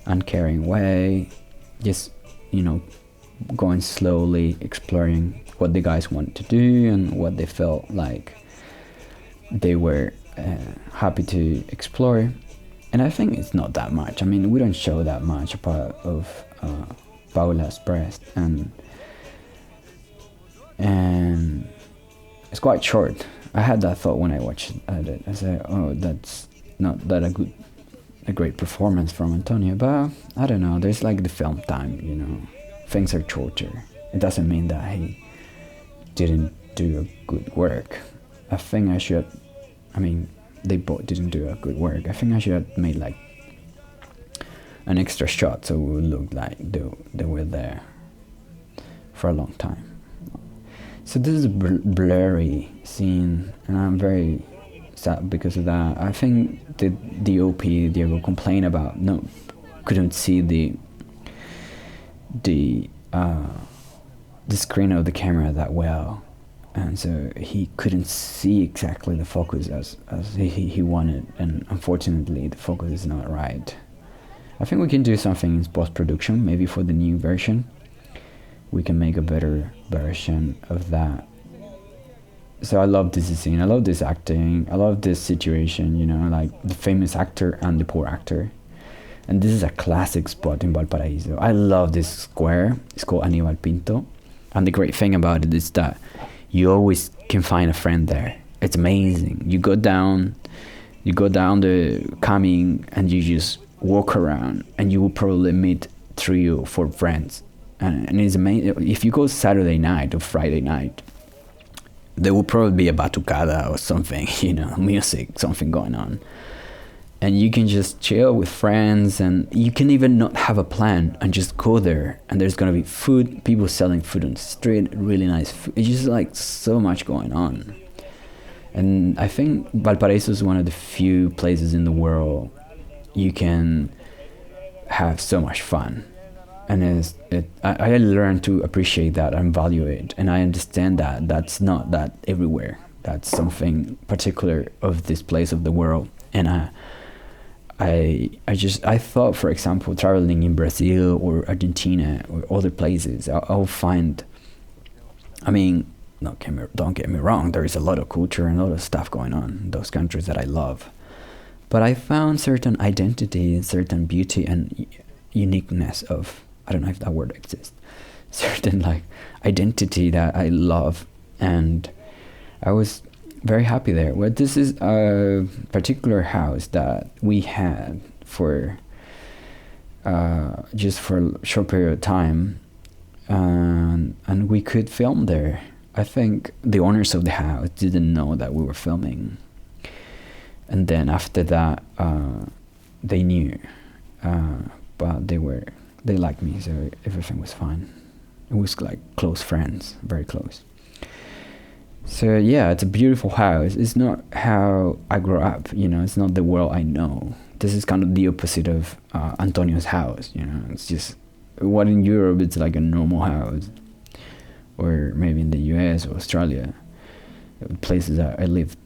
and caring way, just going slowly, exploring what the guys wanted to do and what they felt like they were happy to explore. And I think it's not that much. I mean, we don't show that much part of Paula's breast, and it's quite short. I had that thought when I watched it. I said, oh, that's not that a great performance from Antonio, but I don't know, there's like the film time, things are shorter. It doesn't mean that he didn't do a good work. I think they both didn't do a good work. I think I should have made like an extra shot so it would look like they were there for a long time. So this is a blurry scene, and I'm very sad because of that. I think the DOP Diego complained about couldn't see the screen of the camera that well, and so he couldn't see exactly the focus as he wanted, and unfortunately the focus is not right. I think we can do something in post-production, maybe for the new version. We can make a better version of that. So I love this scene, I love this acting, I love this situation, like the famous actor and the poor actor. And this is a classic spot in Valparaiso. I love this square. It's called Aníbal Pinto. And the great thing about it is that you always can find a friend there. It's amazing. You go down the coming and you just walk around and you will probably meet 3 or 4 friends. And it's amazing. If you go Saturday night or Friday night, there will probably be a batucada or something, music, something going on. And you can just chill with friends, and you can even not have a plan and just go there, and there's gonna be food, people selling food on the street, really nice food. It's just like so much going on. And I think Valparaiso is one of the few places in the world you can have so much fun. And I learned to appreciate that and value it, and I understand that that's not that everywhere. That's something particular of this place of the world. And I thought, for example, traveling in Brazil or Argentina or other places, I'll find, don't get me wrong, there is a lot of culture and a lot of stuff going on in those countries that I love. But I found certain identity and certain beauty and uniqueness of, I don't know if that word exists, certain like identity that I love, and I was very happy there. Well, this is a particular house that we had for just for a short period of time, and we could film there. I think the owners of the house didn't know that we were filming, and then after that, they knew, but they liked me, so everything was fine. It was like close friends, very close. So yeah, it's a beautiful house. It's not how I grew up, it's not the world I know. This is kind of the opposite of Antonio's house, it's just what in Europe it's like a normal house, or maybe in the US or Australia, places that I lived.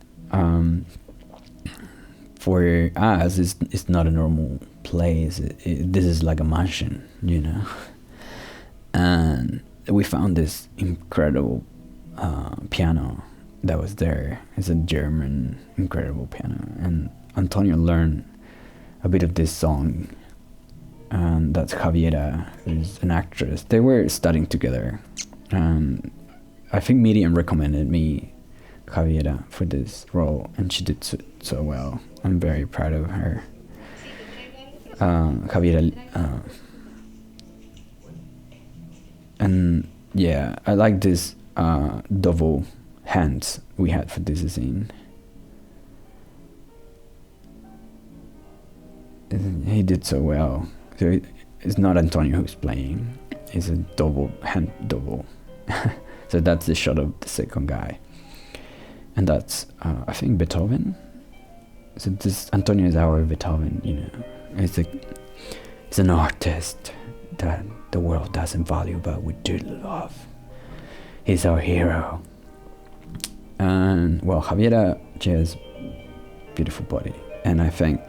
For us, it's not a normal place. This is like a mansion, and we found this incredible piano that was there. It's a German incredible piano, and Antonio learned a bit of this song, and that's Javiera, who's an actress. They were studying together, and I think Miriam recommended me Javiera for this role, and she did so well. I'm very proud of her. Javiera, and yeah, I like this double hands we had for this scene. He did so well. So it's not Antonio who's playing, it's a double hand double. So that's the shot of the second guy, and that's I think Beethoven. So this Antonio is our Beethoven, it's an artist that the world doesn't value, but we do love. He's our hero. And well, Javiera, she has beautiful body, and I think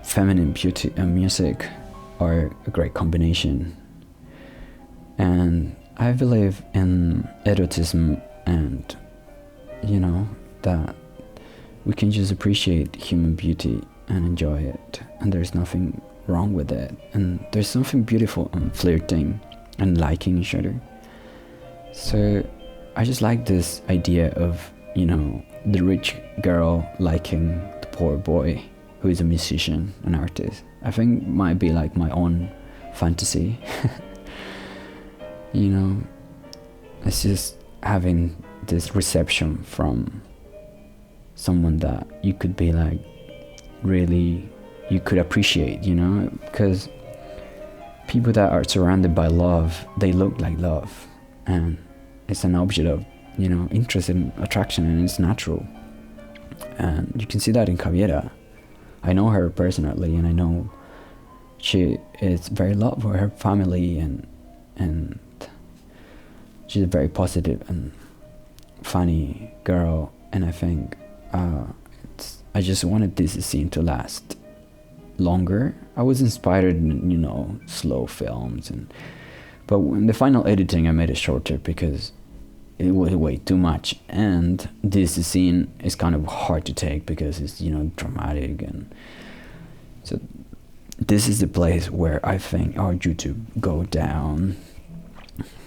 feminine beauty and music are a great combination. And I believe in erotism, and that we can just appreciate human beauty and enjoy it, and there's nothing wrong with it, and there's something beautiful in flirting and liking each other. So I just like this idea of the rich girl liking the poor boy who is a musician, an artist. I think might be like my own fantasy. It's just having this reception from someone that you could be like, really, you could appreciate, because people that are surrounded by love, they look like love, and it's an object of, interest and attraction, and it's natural. And you can see that in Javiera. I know her personally, and I know she is very loved for her family, and she's a very positive and funny girl. And I think I just wanted this scene to last longer. I was inspired in slow films, but in the final editing I made it shorter because it was way too much, and this scene is kind of hard to take because it's dramatic, and so this is the place where I think our YouTube go down.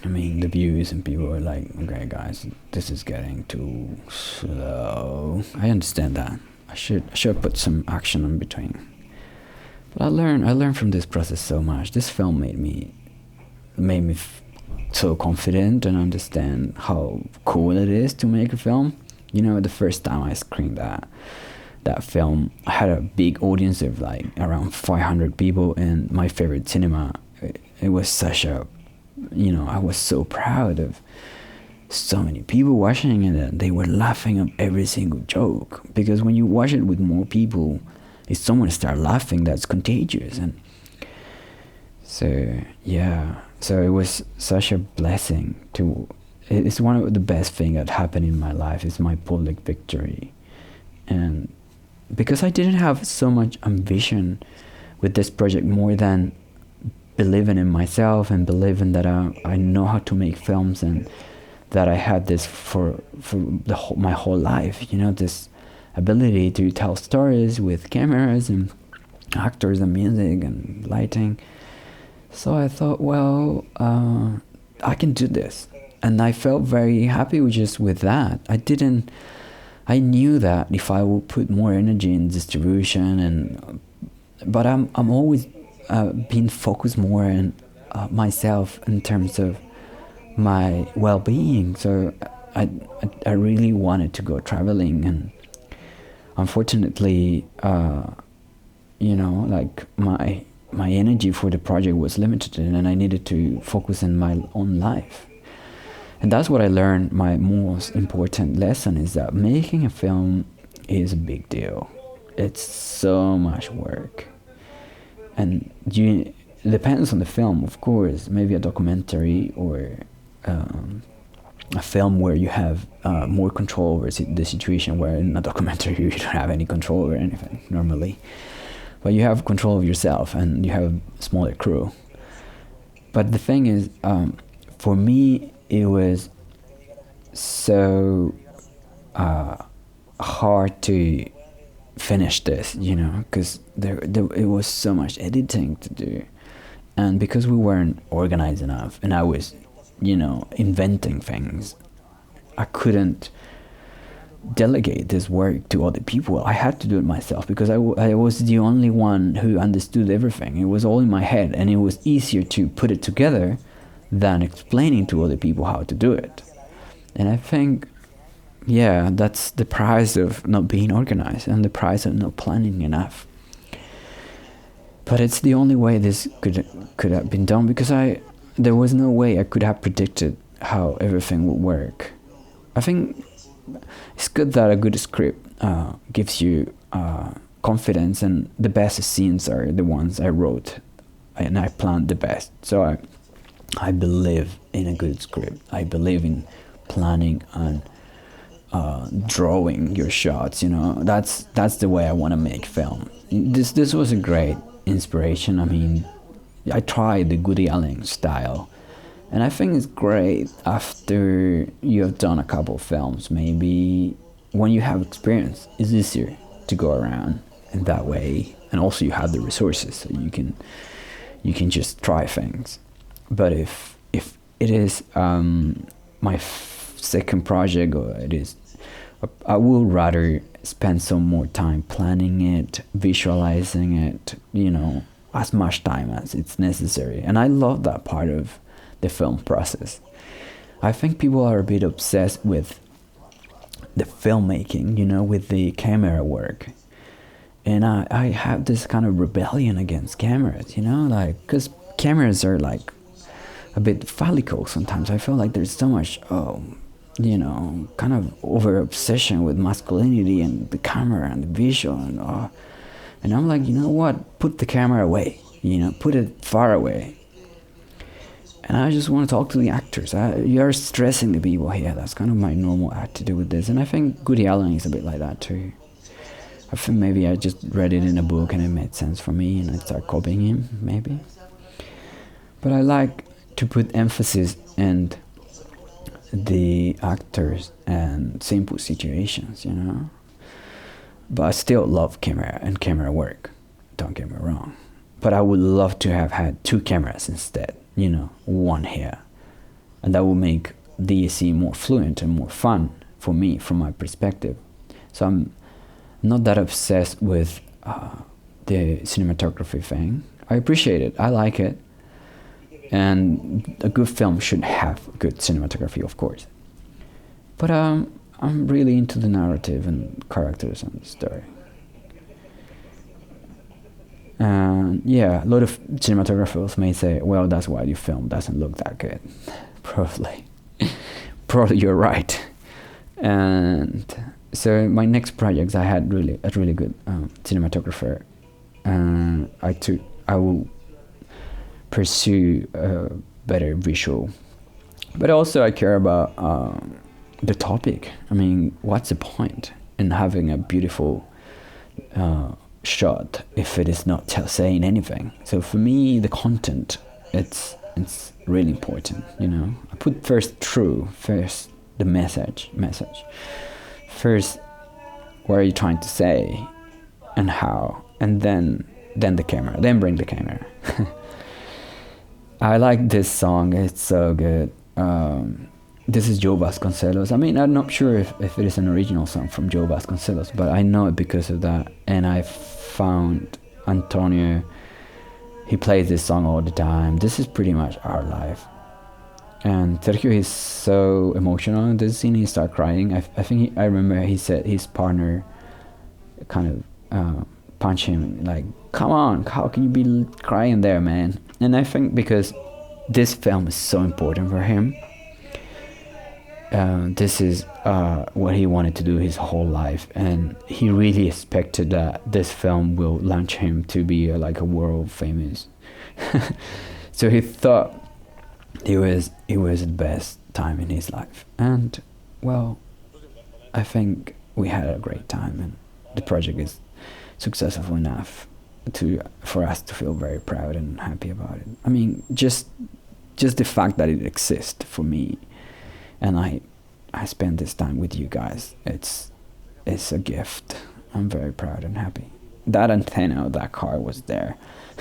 I mean, the views, and people are like, okay guys, this is getting too slow. I understand that. I should put some action in between. But I learned from this process so much. This film made me so confident and understand how cool it is to make a film. The first time I screened that film, I had a big audience of like around 500 people in my favorite cinema. It was such a, I was so proud of so many people watching it, and they were laughing at every single joke, because when you watch it with more people, if someone starts laughing, that's contagious. And so yeah, so it was such a blessing it's one of the best things that happened in my life. It's my public victory. And because I didn't have so much ambition with this project, more than believing in myself and believing that I know how to make films, and that I had this for my whole life, this ability to tell stories with cameras and actors and music and lighting. So I thought, well, I can do this, and I felt very happy with that. I knew that if I would put more energy in distribution and but I'm always been focused more on myself in terms of my well-being. So I really wanted to go traveling, and unfortunately, like my energy for the project was limited, and I needed to focus on my own life. And that's what I learned. My most important lesson is that making a film is a big deal. It's so much work, and it depends on the film, of course. Maybe a documentary or a film where you have more control over the situation, where in a documentary you don't have any control over anything normally. But you have control of yourself, and you have a smaller crew. But the thing is, for me, it was so hard to finish this, because it was so much editing to do. And because we weren't organized enough, and I was, inventing things, I couldn't delegate this work to other people. I had to do it myself, because I was the only one who understood everything. It was all in my head, and it was easier to put it together than explaining to other people how to do it. And I think, yeah, that's the price of not being organized, and the price of not planning enough. But it's the only way this could have been done, because there was no way I could have predicted how everything would work. I think it's good that a good script gives you confidence, and the best scenes are the ones I wrote, and I planned the best. So I believe in a good script. I believe in planning and drawing your shots. That's the way I want to make film. This was a great inspiration. I mean, I tried the Woody Allen style, and I think it's great after you have done a couple of films. Maybe when you have experience, it's easier to go around in that way, and also you have the resources, so you can just try things. But if it is my second project, or it is, I will rather spend some more time planning it, visualizing it, as much time as it's necessary. And I love that part of the film process. I think people are a bit obsessed with the filmmaking, with the camera work. And I have this kind of rebellion against cameras, because cameras are like a bit phallical sometimes. I feel like there's so much, kind of over obsession with masculinity and the camera and the visual, and I'm like, what? Put the camera away, put it far away. And I just want to talk to the actors. You're stressing the people here. That's kind of my normal attitude with this. And I think Woody Allen is a bit like that too. I think maybe I just read it in a book and it made sense for me, and I started copying him, maybe. But I like to put emphasis in the actors and simple situations, But I still love camera and camera work, don't get me wrong. But I would love to have had 2 cameras instead, one here. And that would make DSC more fluent and more fun for me, from my perspective. So I'm not that obsessed with the cinematography thing. I appreciate it, I like it. And a good film should have good cinematography, of course. But I'm really into the narrative and characters and the story. And yeah, a lot of cinematographers may say, well, that's why your film doesn't look that good. Probably you're right. And so my next projects, I had a really good cinematographer. And I will pursue a better visual. But also I care about the topic. I mean, what's the point in having a beautiful shot if it is not saying anything? So for me, the content, it's really important, I put first the message. First, what are you trying to say and how? And then the camera, then bring the camera. I like this song, it's so good. This is Joe Vasconcelos. I mean, I'm not sure if it is an original song from Joe Vasconcelos, but I know it because of that. And I found Antonio, he plays this song all the time. This is pretty much our life. And Sergio is so emotional in this scene. He started crying. I think I remember he said his partner kind of punched him, like, come on, how can you be crying there, man? And I think because this film is so important for him, this is what he wanted to do his whole life, and he really expected that this film will launch him to be like a world famous. So he thought it was the best time in his life, and well, I think we had a great time, and the project is successful enough for us to feel very proud and happy about it. I mean, just the fact that it exists for me, and I spend this time with you guys, it's a gift. I'm very proud and happy. That antenna of that car was there,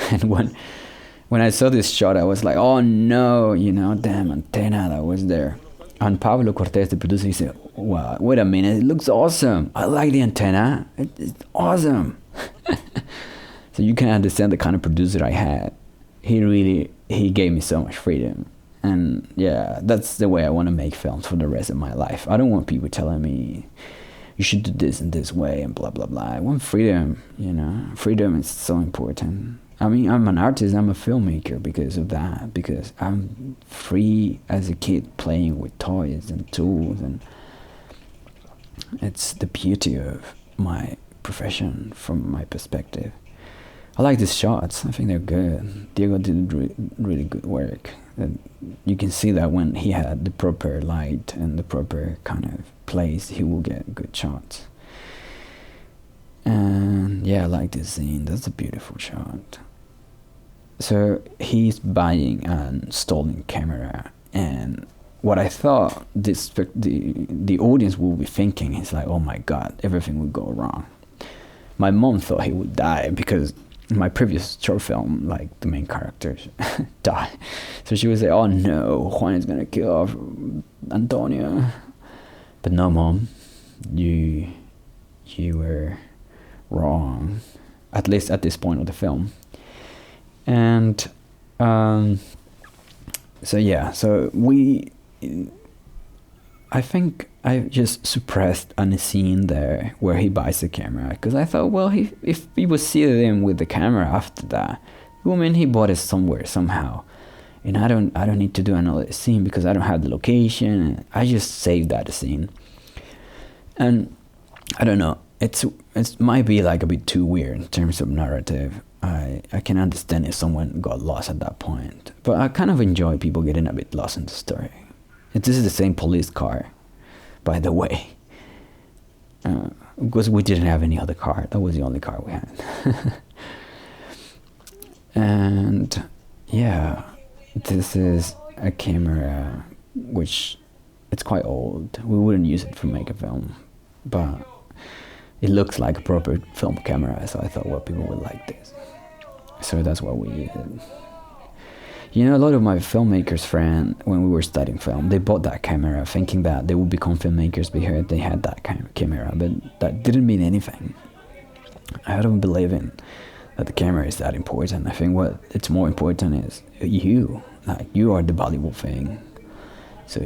and when I saw this shot, I was like, oh no, damn antenna that was there. And Pablo Cortés, the producer, he said, wow, wait a minute, it looks awesome. I like the antenna. It's awesome. So you can understand the kind of producer I had. He gave me so much freedom. And yeah, that's the way I want to make films for the rest of my life. I don't want people telling me, you should do this in this way and blah, blah, blah. I want freedom, Freedom is so important. I mean, I'm an artist, I'm a filmmaker because of that, because I'm free as a kid playing with toys and tools, and it's the beauty of my profession from my perspective. I like these shots, I think they're good. Diego did really good work. And you can see that when he had the proper light and the proper kind of place, he will get good shots. And yeah, I like this scene, that's a beautiful shot. So he's buying a stolen camera, and what I thought the audience will be thinking is like, oh my god, everything would go wrong. My mom thought he would die because in my previous short film, like, the main characters die. So she would say, oh no, Juan is gonna kill off Antonio. But no, Mom, you were wrong, at least at this point of the film. And so I think I just suppressed a scene there where he buys the camera, because I thought, well, if people see him with the camera after that, well, man, he bought it somewhere somehow, and I don't need to do another scene because I don't have the location. I just saved that scene, and I don't know. It might be like a bit too weird in terms of narrative. I can understand if someone got lost at that point, but I kind of enjoy people getting a bit lost in the story. This is the same police car, by the way, because we didn't have any other car. That was the only car we had. And yeah, this is a camera which it's quite old. We wouldn't use it for make a film, but it looks like a proper film camera, so I thought, well, people would like this. So that's what we used. A lot of my filmmakers friends, when we were studying film, they bought that camera thinking that they would become filmmakers because they had that kind of camera, but that didn't mean anything. I don't believe in that the camera is that important. I think what it's more important is you. Like, you are the valuable thing. So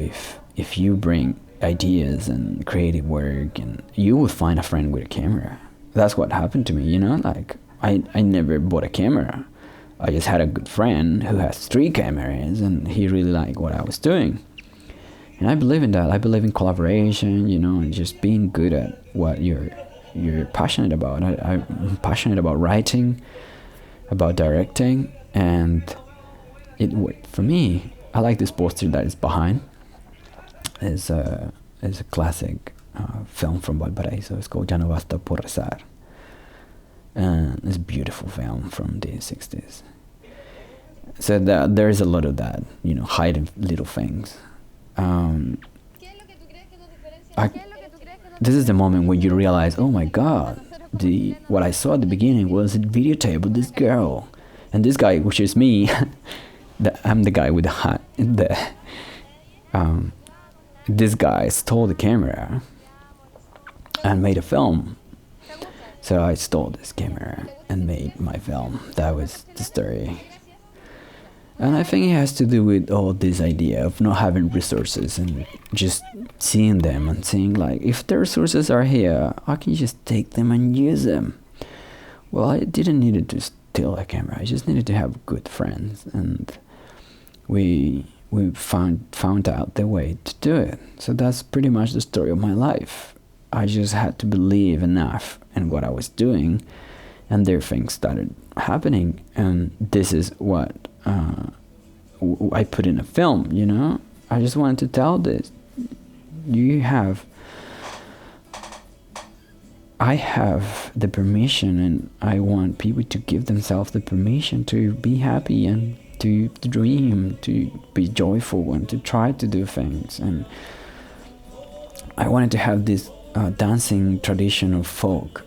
if you bring ideas and creative work, and you will find a friend with a camera. That's what happened to me, like, I never bought a camera. I just had a good friend who has 3 cameras, and he really liked what I was doing. And I believe in that. I believe in collaboration, and just being good at what you're passionate about. I'm passionate about writing, about directing, and it worked for me. I like this poster that is behind. It's a classic film from Valparaiso. It's called Ya no basta por rezar. And it's a beautiful film from the 60s. So there is a lot of that, hiding little things. This is the moment when you realize, oh my god, what I saw at the beginning was a videotape of this girl. And this guy, which is me, I'm the guy with the hat. This guy stole the camera and made a film. So I stole this camera and made my film. That was the story. And I think it has to do with all this idea of not having resources and just seeing them and seeing like, if the resources are here, I can just take them and use them. Well, I didn't need to steal a camera. I just needed to have good friends, and we found out the way to do it. So that's pretty much the story of my life. I just had to believe enough in what I was doing, and there things started happening, and this is what I put in a film, you know. I just wanted to tell this. I have the permission, and I want people to give themselves the permission to be happy and to dream, to be joyful, and to try to do things. And I wanted to have this dancing tradition of folk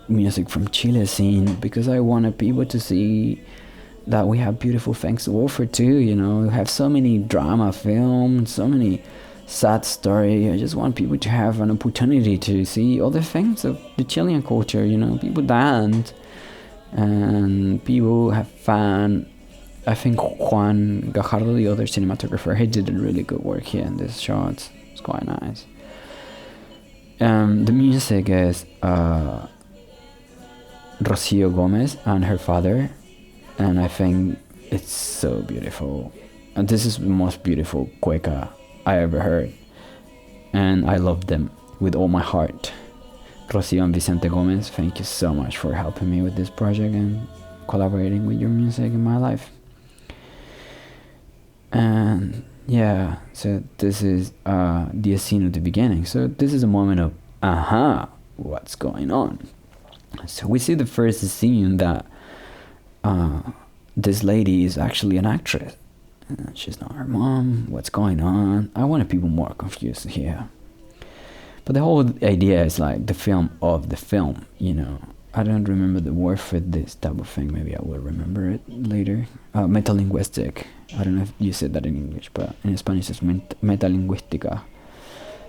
music from Chile scene, because I wanted people to see that we have beautiful things to offer too, you know. We have so many drama films, so many sad story. I just want people to have an opportunity to see all the things of the Chilean culture, you know. People dance and people have fun. I think Juan Gajardo, the other cinematographer, he did a really good work here in this shots. It's quite nice. The music is Rocio Gomez and her father, and I think it's so beautiful. And this is the most beautiful cueca I ever heard, and I love them with all my heart. Rocio and Vicente Gomez, thank you so much for helping me with this project and collaborating with your music in my life. And yeah, so this is the scene at the beginning. So this is a moment of what's going on? So we see the first scene that this lady is actually an actress. She's not her mom. What's going on? I wanted people more confused here. But the whole idea is like the film of the film, you know. I don't remember the word for this type of thing. Maybe I will remember it later. Metalinguistic. I don't know if you said that in English, but in Spanish it's metalinguística.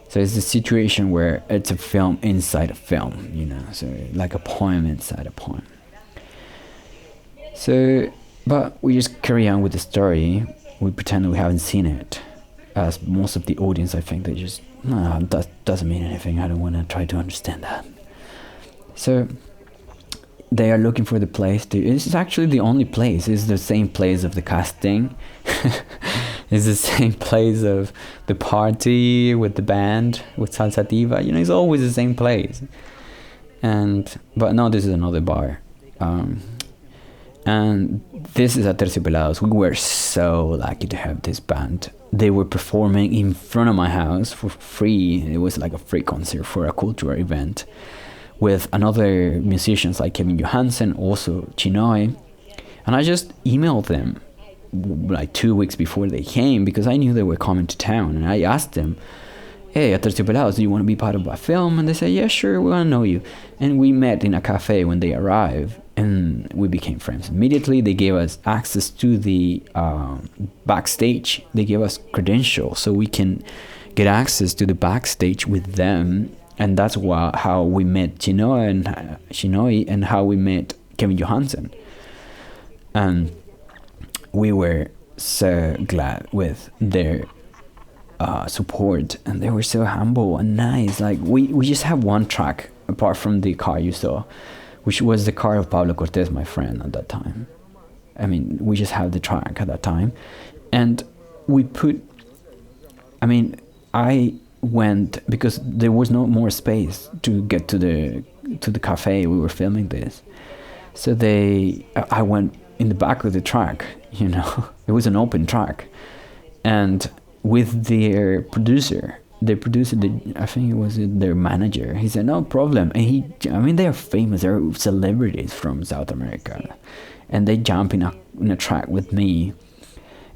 So it's the situation where it's a film inside a film, you know. So like a poem inside a poem. So, but we just carry on with the story. We pretend we haven't seen it. As most of the audience, I think they just, that doesn't mean anything. I don't want to try to understand that. So they are looking for the place. This is actually the only place. It's the same place of the casting. It's the same place of the party with the band, with Salsa Diva. You know, it's always the same place. But no, this is another bar. And this is at Terciopelados. We were so lucky to have this band. They were performing in front of my house for free. It was like a free concert for a cultural event with another musicians like Kevin Johansen, also Chinoy. And I just emailed them like 2 weeks before they came, because I knew they were coming to town. And I asked them, hey, at Terciopelados, do you want to be part of a film? And they said, yeah, sure, we want to know you. And we met in a cafe when they arrived, and we became friends immediately. They gave us access to the backstage. They gave us credentials so we can get access to the backstage with them. And that's how we met Chinoy and how we met Kevin Johansen. And we were so glad with their support, and they were so humble and nice. Like we just have one track apart from the car you saw, which was the car of Pablo Cortés, my friend, at that time. I mean, we just have the track at that time. And I went, because there was no more space to get to the cafe we were filming this. So I went in the back of the track, you know. It was an open track. And with their producer, I think it was their manager, he said, no problem. And they are famous, they're celebrities from South America. And they jump in a track with me.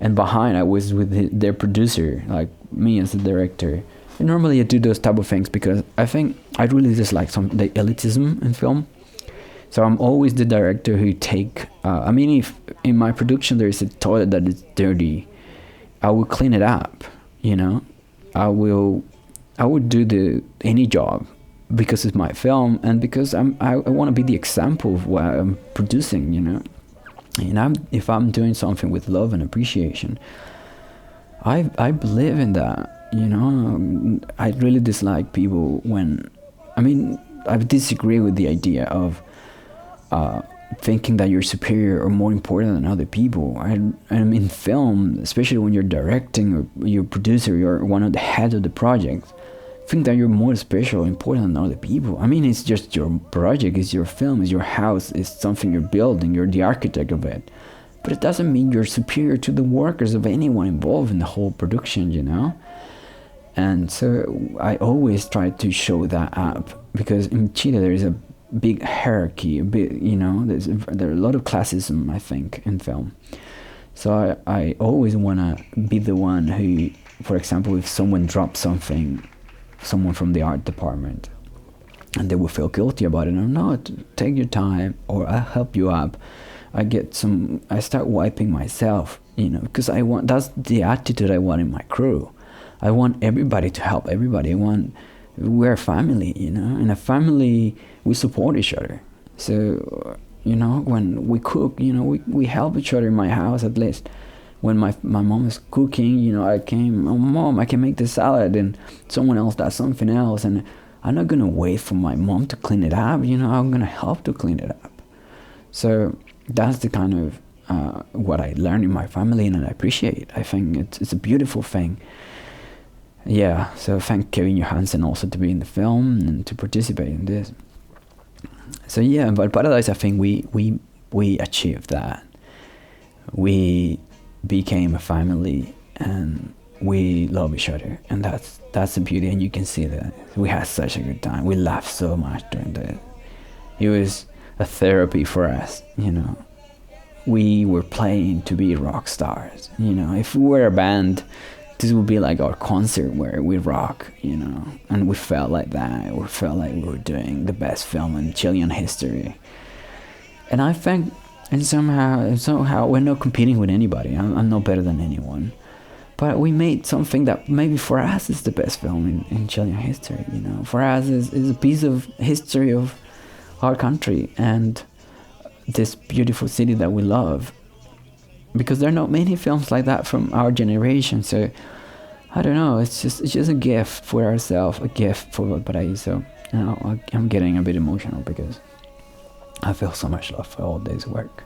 And behind I was with their producer, like me as the director. And normally I do those type of things because I think I really dislike the elitism in film. So I'm always the director who if in my production there is a toilet that is dirty, I will clean it up, you know. I would do any job because it's my film, and because I want to be the example of what I'm producing, you know. And if I'm doing something with love and appreciation, I believe in that, you know. I really dislike people when, I mean, I disagree with the idea of thinking that you're superior or more important than other people. I'm in film, especially when you're directing or you're a producer, you're one of the heads of the project. Think that you're more special, important than other people. I mean, it's just your project, it's your film, it's your house, it's something you're building, you're the architect of it. But it doesn't mean you're superior to the workers of anyone involved in the whole production, you know? And so I always try to show that up, because in Chile there is a big hierarchy, a bit, you know, there are a lot of classism, I think, in film. So I always want to be the one who, for example, if someone drops something, someone from the art department, and they will feel guilty about it, or no, take your time, or I'll help you up. I start wiping myself, you know, because that's the attitude I want in my crew. I want everybody to help everybody. We're a family, you know. In a family, we support each other. So, you know, when we cook, you know, we help each other in my house, at least. When my mom is cooking, you know, oh, Mom, I can make this salad, and someone else does something else, and I'm not going to wait for my mom to clean it up, you know, I'm going to help to clean it up. So that's the kind of what I learned in my family, and I appreciate. I think it's a beautiful thing. Yeah, so thank Kevin Johansen also to be in the film and to participate in this. So yeah, but Valparaiso, I think we achieved that. We became a family, and we love each other, and that's the beauty. And you can see that we had such a good time. We laughed so much during this. It was a therapy for us, you know. We were playing to be rock stars, you know. If we were a band, this would be like our concert where we rock, you know. And we felt like that. We felt like we were doing the best film in Chilean history. And I think, and somehow we're not competing with anybody. I'm no better than anyone. But we made something that maybe for us is the best film in Chilean history, you know. For us is a piece of history of our country and this beautiful city that we love. Because there are not many films like that from our generation. So I don't know, it's just a gift for ourselves, a gift for Valparaiso. And I'm getting a bit emotional because I feel so much love for all this work.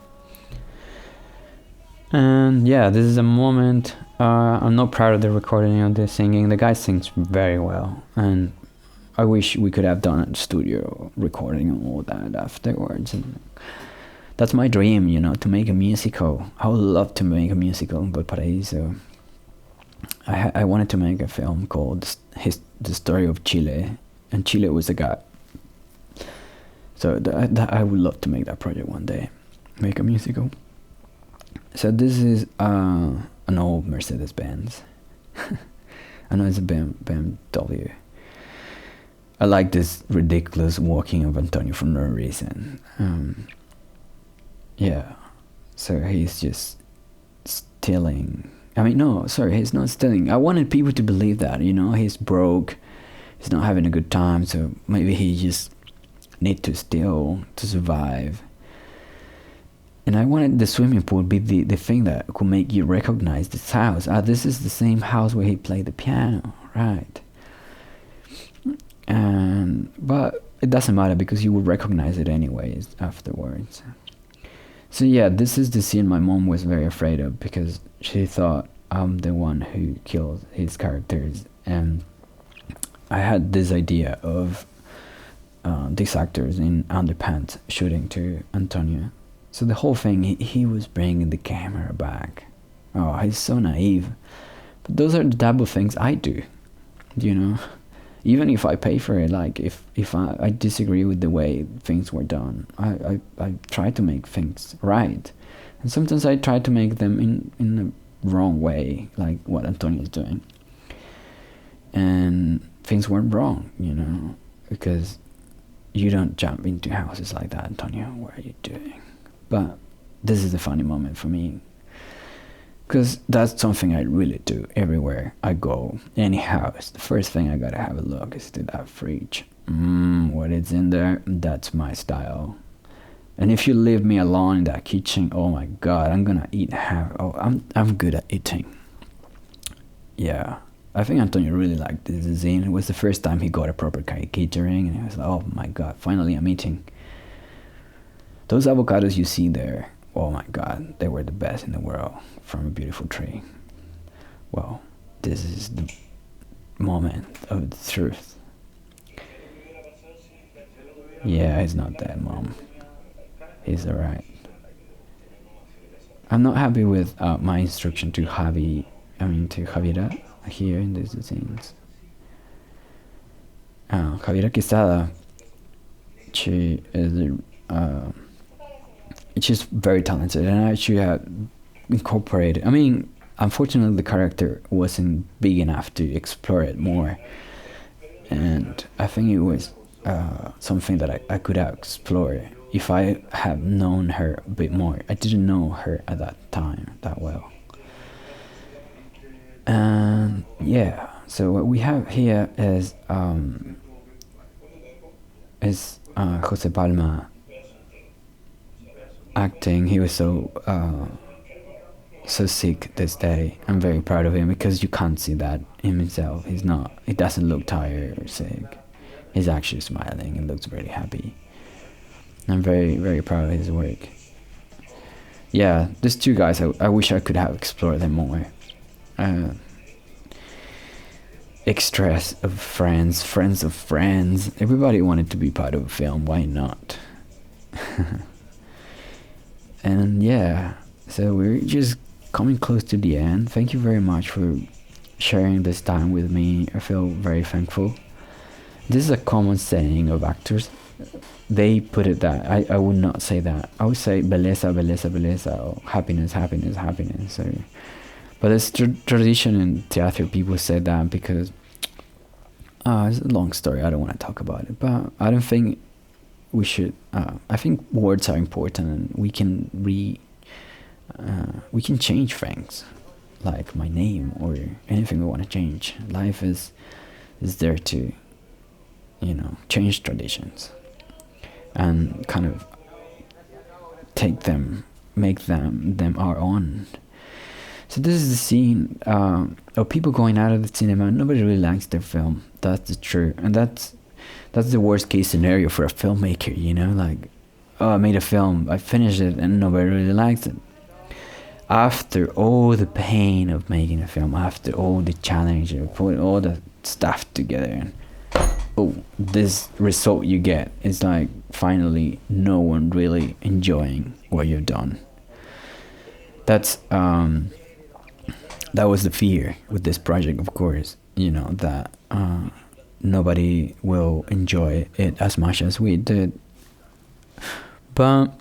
And yeah, this is a moment. I'm not proud of the recording of the singing. The guy sings very well, and I wish we could have done a studio recording and all that afterwards. And that's my dream, you know, to make a musical. I would love to make a musical in Valparaiso. I wanted to make a film called The Story of Chile, and Chile was a guy. So I would love to make that project one day, make a musical. So this is an old Mercedes-Benz. I know it's a BMW. I like this ridiculous walking of Antonio for no reason. Yeah, so he's just stealing. I mean, no, sorry, he's not stealing. I wanted people to believe that, you know, he's broke, he's not having a good time, so maybe he just need to steal to survive. And I wanted the swimming pool to be the thing that could make you recognize this house. This is the same house where he played the piano, right? But it doesn't matter because you will recognize it anyways afterwards. So yeah, this is the scene my mom was very afraid of because she thought I'm the one who killed his characters. And I had this idea of these actors in underpants shooting to Antonio. So the whole thing, he was bringing the camera back. Oh, he's so naive. But those are the type of things I do, you know. Even if I pay for it, like if I disagree with the way things were done, I try to make things right. And sometimes I try to make them in the wrong way, like what Antonio's doing. And things weren't wrong, you know, because you don't jump into houses like that, Antonio. What are you doing? But this is a funny moment for me, because that's something I really do everywhere I go. Any house, the first thing I gotta have a look is to that fridge. what is in there, that's my style. And if you leave me alone in that kitchen, oh my god, I'm gonna eat half. Oh, I'm good at eating. Yeah, I think Antonio really liked this zine. It was the first time he got a proper catering, and he was like, oh my god, finally I'm eating. Those avocados you see there, oh my god, they were the best in the world from a beautiful tree. Well, this is the moment of the truth. Yeah, he's not dead, Mom. He's alright. I'm not happy with my instruction to Javiera here in these scenes. Javiera Quesada, she is she's very talented, and I should have incorporated. I mean, unfortunately, the character wasn't big enough to explore it more, and I think it was something that I could have explored if I had known her a bit more. I didn't know her at that time that well. And yeah, so what we have here is Jose Palma acting. He was so sick this day. I'm very proud of him because you can't see that in himself. He doesn't look tired or sick. He's actually smiling and looks really happy. I'm very, very proud of his work. Yeah, these two guys, I wish I could have explored them more. Extras of friends, friends of friends. Everybody wanted to be part of a film. Why not? And yeah, so we're just coming close to the end. Thank you very much for sharing this time with me. I feel very thankful. This is a common saying of actors. They put it that I would not say that. I would say beleza, beleza, beleza, or happiness, happiness, happiness. So, but it's tradition in theater. People say that because it's a long story. I don't want to talk about it, but I don't think we should. I think words are important, and we can change things, like my name or anything we want to change. Life is there to, change traditions and kind of take them, make them our own. So this is the scene of people going out of the cinema. Nobody really likes their film. That's the truth, and that's the worst case scenario for a filmmaker. Like, oh, I made a film, I finished it, and nobody really likes it. After all the pain of making a film, after all the challenge of putting all the stuff together, and this result you get is like finally no one really enjoying what you've done. That's that was the fear with this project, of course, that nobody will enjoy it as much as we did. But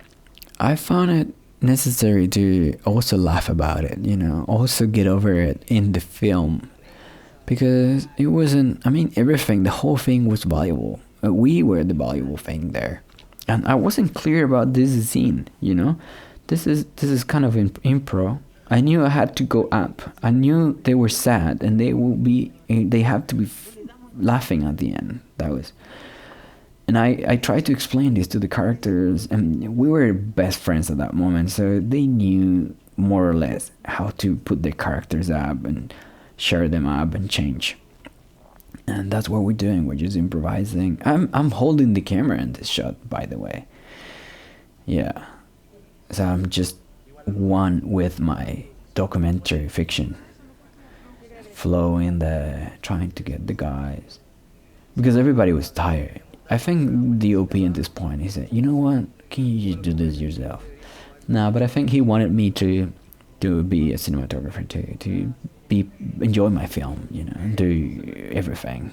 I found it necessary to also laugh about it, also get over it in the film. Because it wasn't, everything, the whole thing was valuable. We were the valuable thing there. And I wasn't clear about this scene, This is kind of impro. I knew I had to go up. I knew they were sad and they have to be laughing at the end. And I tried to explain this to the characters, and we were best friends at that moment, so they knew more or less how to put their characters up and share them up and change. And that's what we're doing. We're just improvising. I'm holding the camera in this shot, by the way. Yeah. So I'm just one with my documentary fiction, flowing there, trying to get the guys, because everybody was tired. I think the OP at this point, he said, you know what, can you just do this yourself? No, but I think he wanted me to be a cinematographer, to enjoy my film, do everything.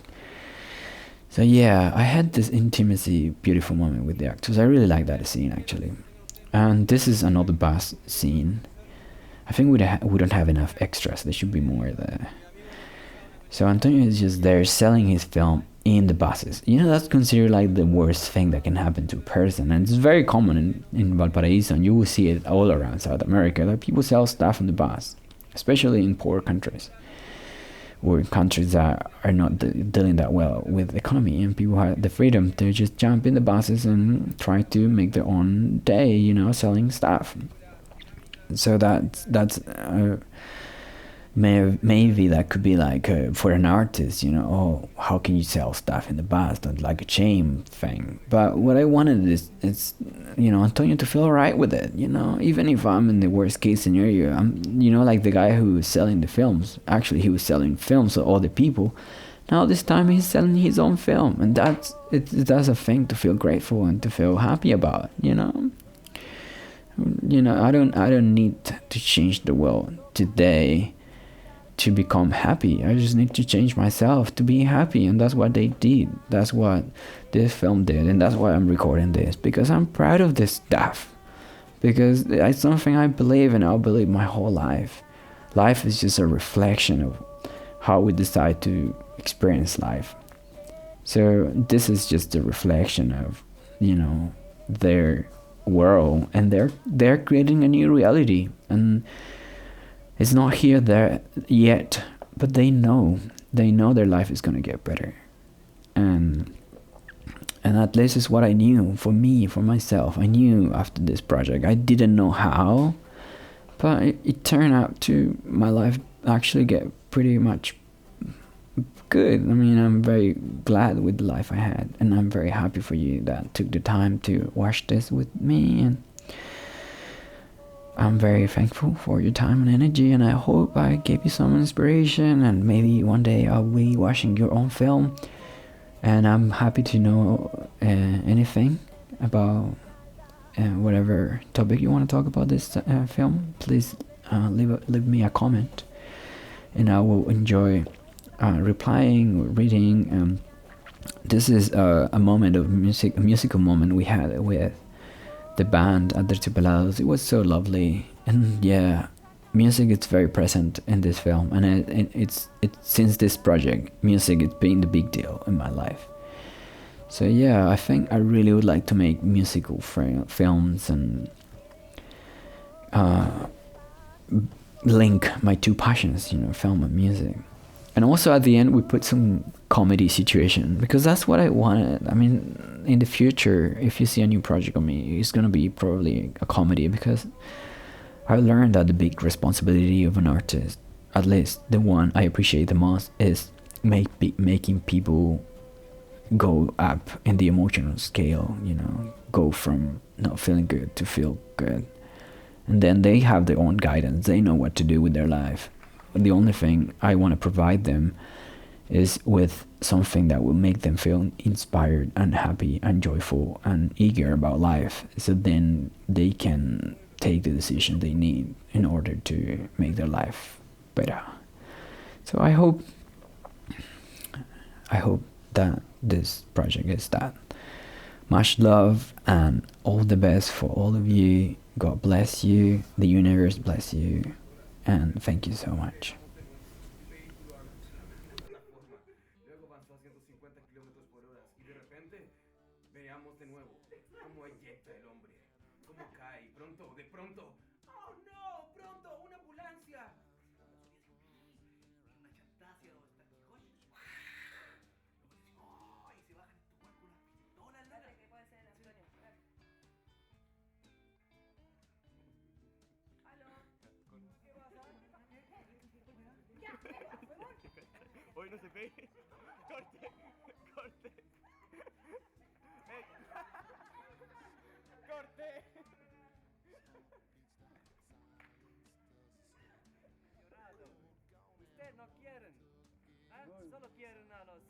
So yeah, I had this intimacy, beautiful moment with the actors. I really like that scene, actually. And this is another bus scene. I think we don't have enough extras. There should be more there. So Antonio is just there selling his film in the buses. That's considered like the worst thing that can happen to a person. And it's very common in Valparaiso, and you will see it all around South America, that people sell stuff on the bus, especially in poor countries. or in countries that are not dealing that well with the economy, and people have the freedom to just jump in the buses and try to make their own day, selling stuff. So that's maybe that could be like for an artist, oh, how can you sell stuff in the bus? That's like a shame thing. But what I wanted is Antonio to feel right with it, even if I'm in the worst case scenario. I'm like the guy who was selling the films. Actually, he was selling films to other people. Now this time he's selling his own film, and that's a thing to feel grateful and to feel happy about. I don't need to change the world today to become happy. I just need to change myself to be happy, and that's what they did. That's what this film did, and that's why I'm recording this, because I'm proud of this stuff, because it's something I believe in. I'll believe my whole life. Life is just a reflection of how we decide to experience life. So this is just a reflection of their world, and they're creating a new reality, and it's not here there yet, but they know their life is gonna get better, and at least it's what I knew for me, for myself. I knew after this project. I didn't know how, but it turned out to my life actually get pretty much good. I mean, I'm very glad with the life I had, and I'm very happy for you that took the time to watch this with me, and I'm very thankful for your time and energy, and I hope I gave you some inspiration, and maybe one day I'll be watching your own film, and I'm happy to know anything about whatever topic you want to talk about this film. Please leave me a comment, and I will enjoy replying or reading. This is a moment of a musical moment we had with the band at the Valparaiso. It was so lovely, and yeah, music is very present in this film, and it's since this project, music has been the big deal in my life. So yeah, I think I really would like to make musical films and link my two passions, film and music. And also at the end we put some comedy situation, because that's what I wanted. I mean, in the future, if you see a new project of me, it's gonna be probably a comedy, because I learned that the big responsibility of an artist, at least the one I appreciate the most, is making people go up in the emotional scale, go from not feeling good to feel good. And then they have their own guidance, they know what to do with their life. The only thing I want to provide them is with something that will make them feel inspired and happy and joyful and eager about life, so then they can take the decision they need in order to make their life better. So I hope that this project is that. Much love and all the best for all of you. God bless you, the universe bless you, and thank you so much. Hoy no se pegue. Corte, corte. Corte. Ustedes no quieren. ¿Ah? Solo quieren a los...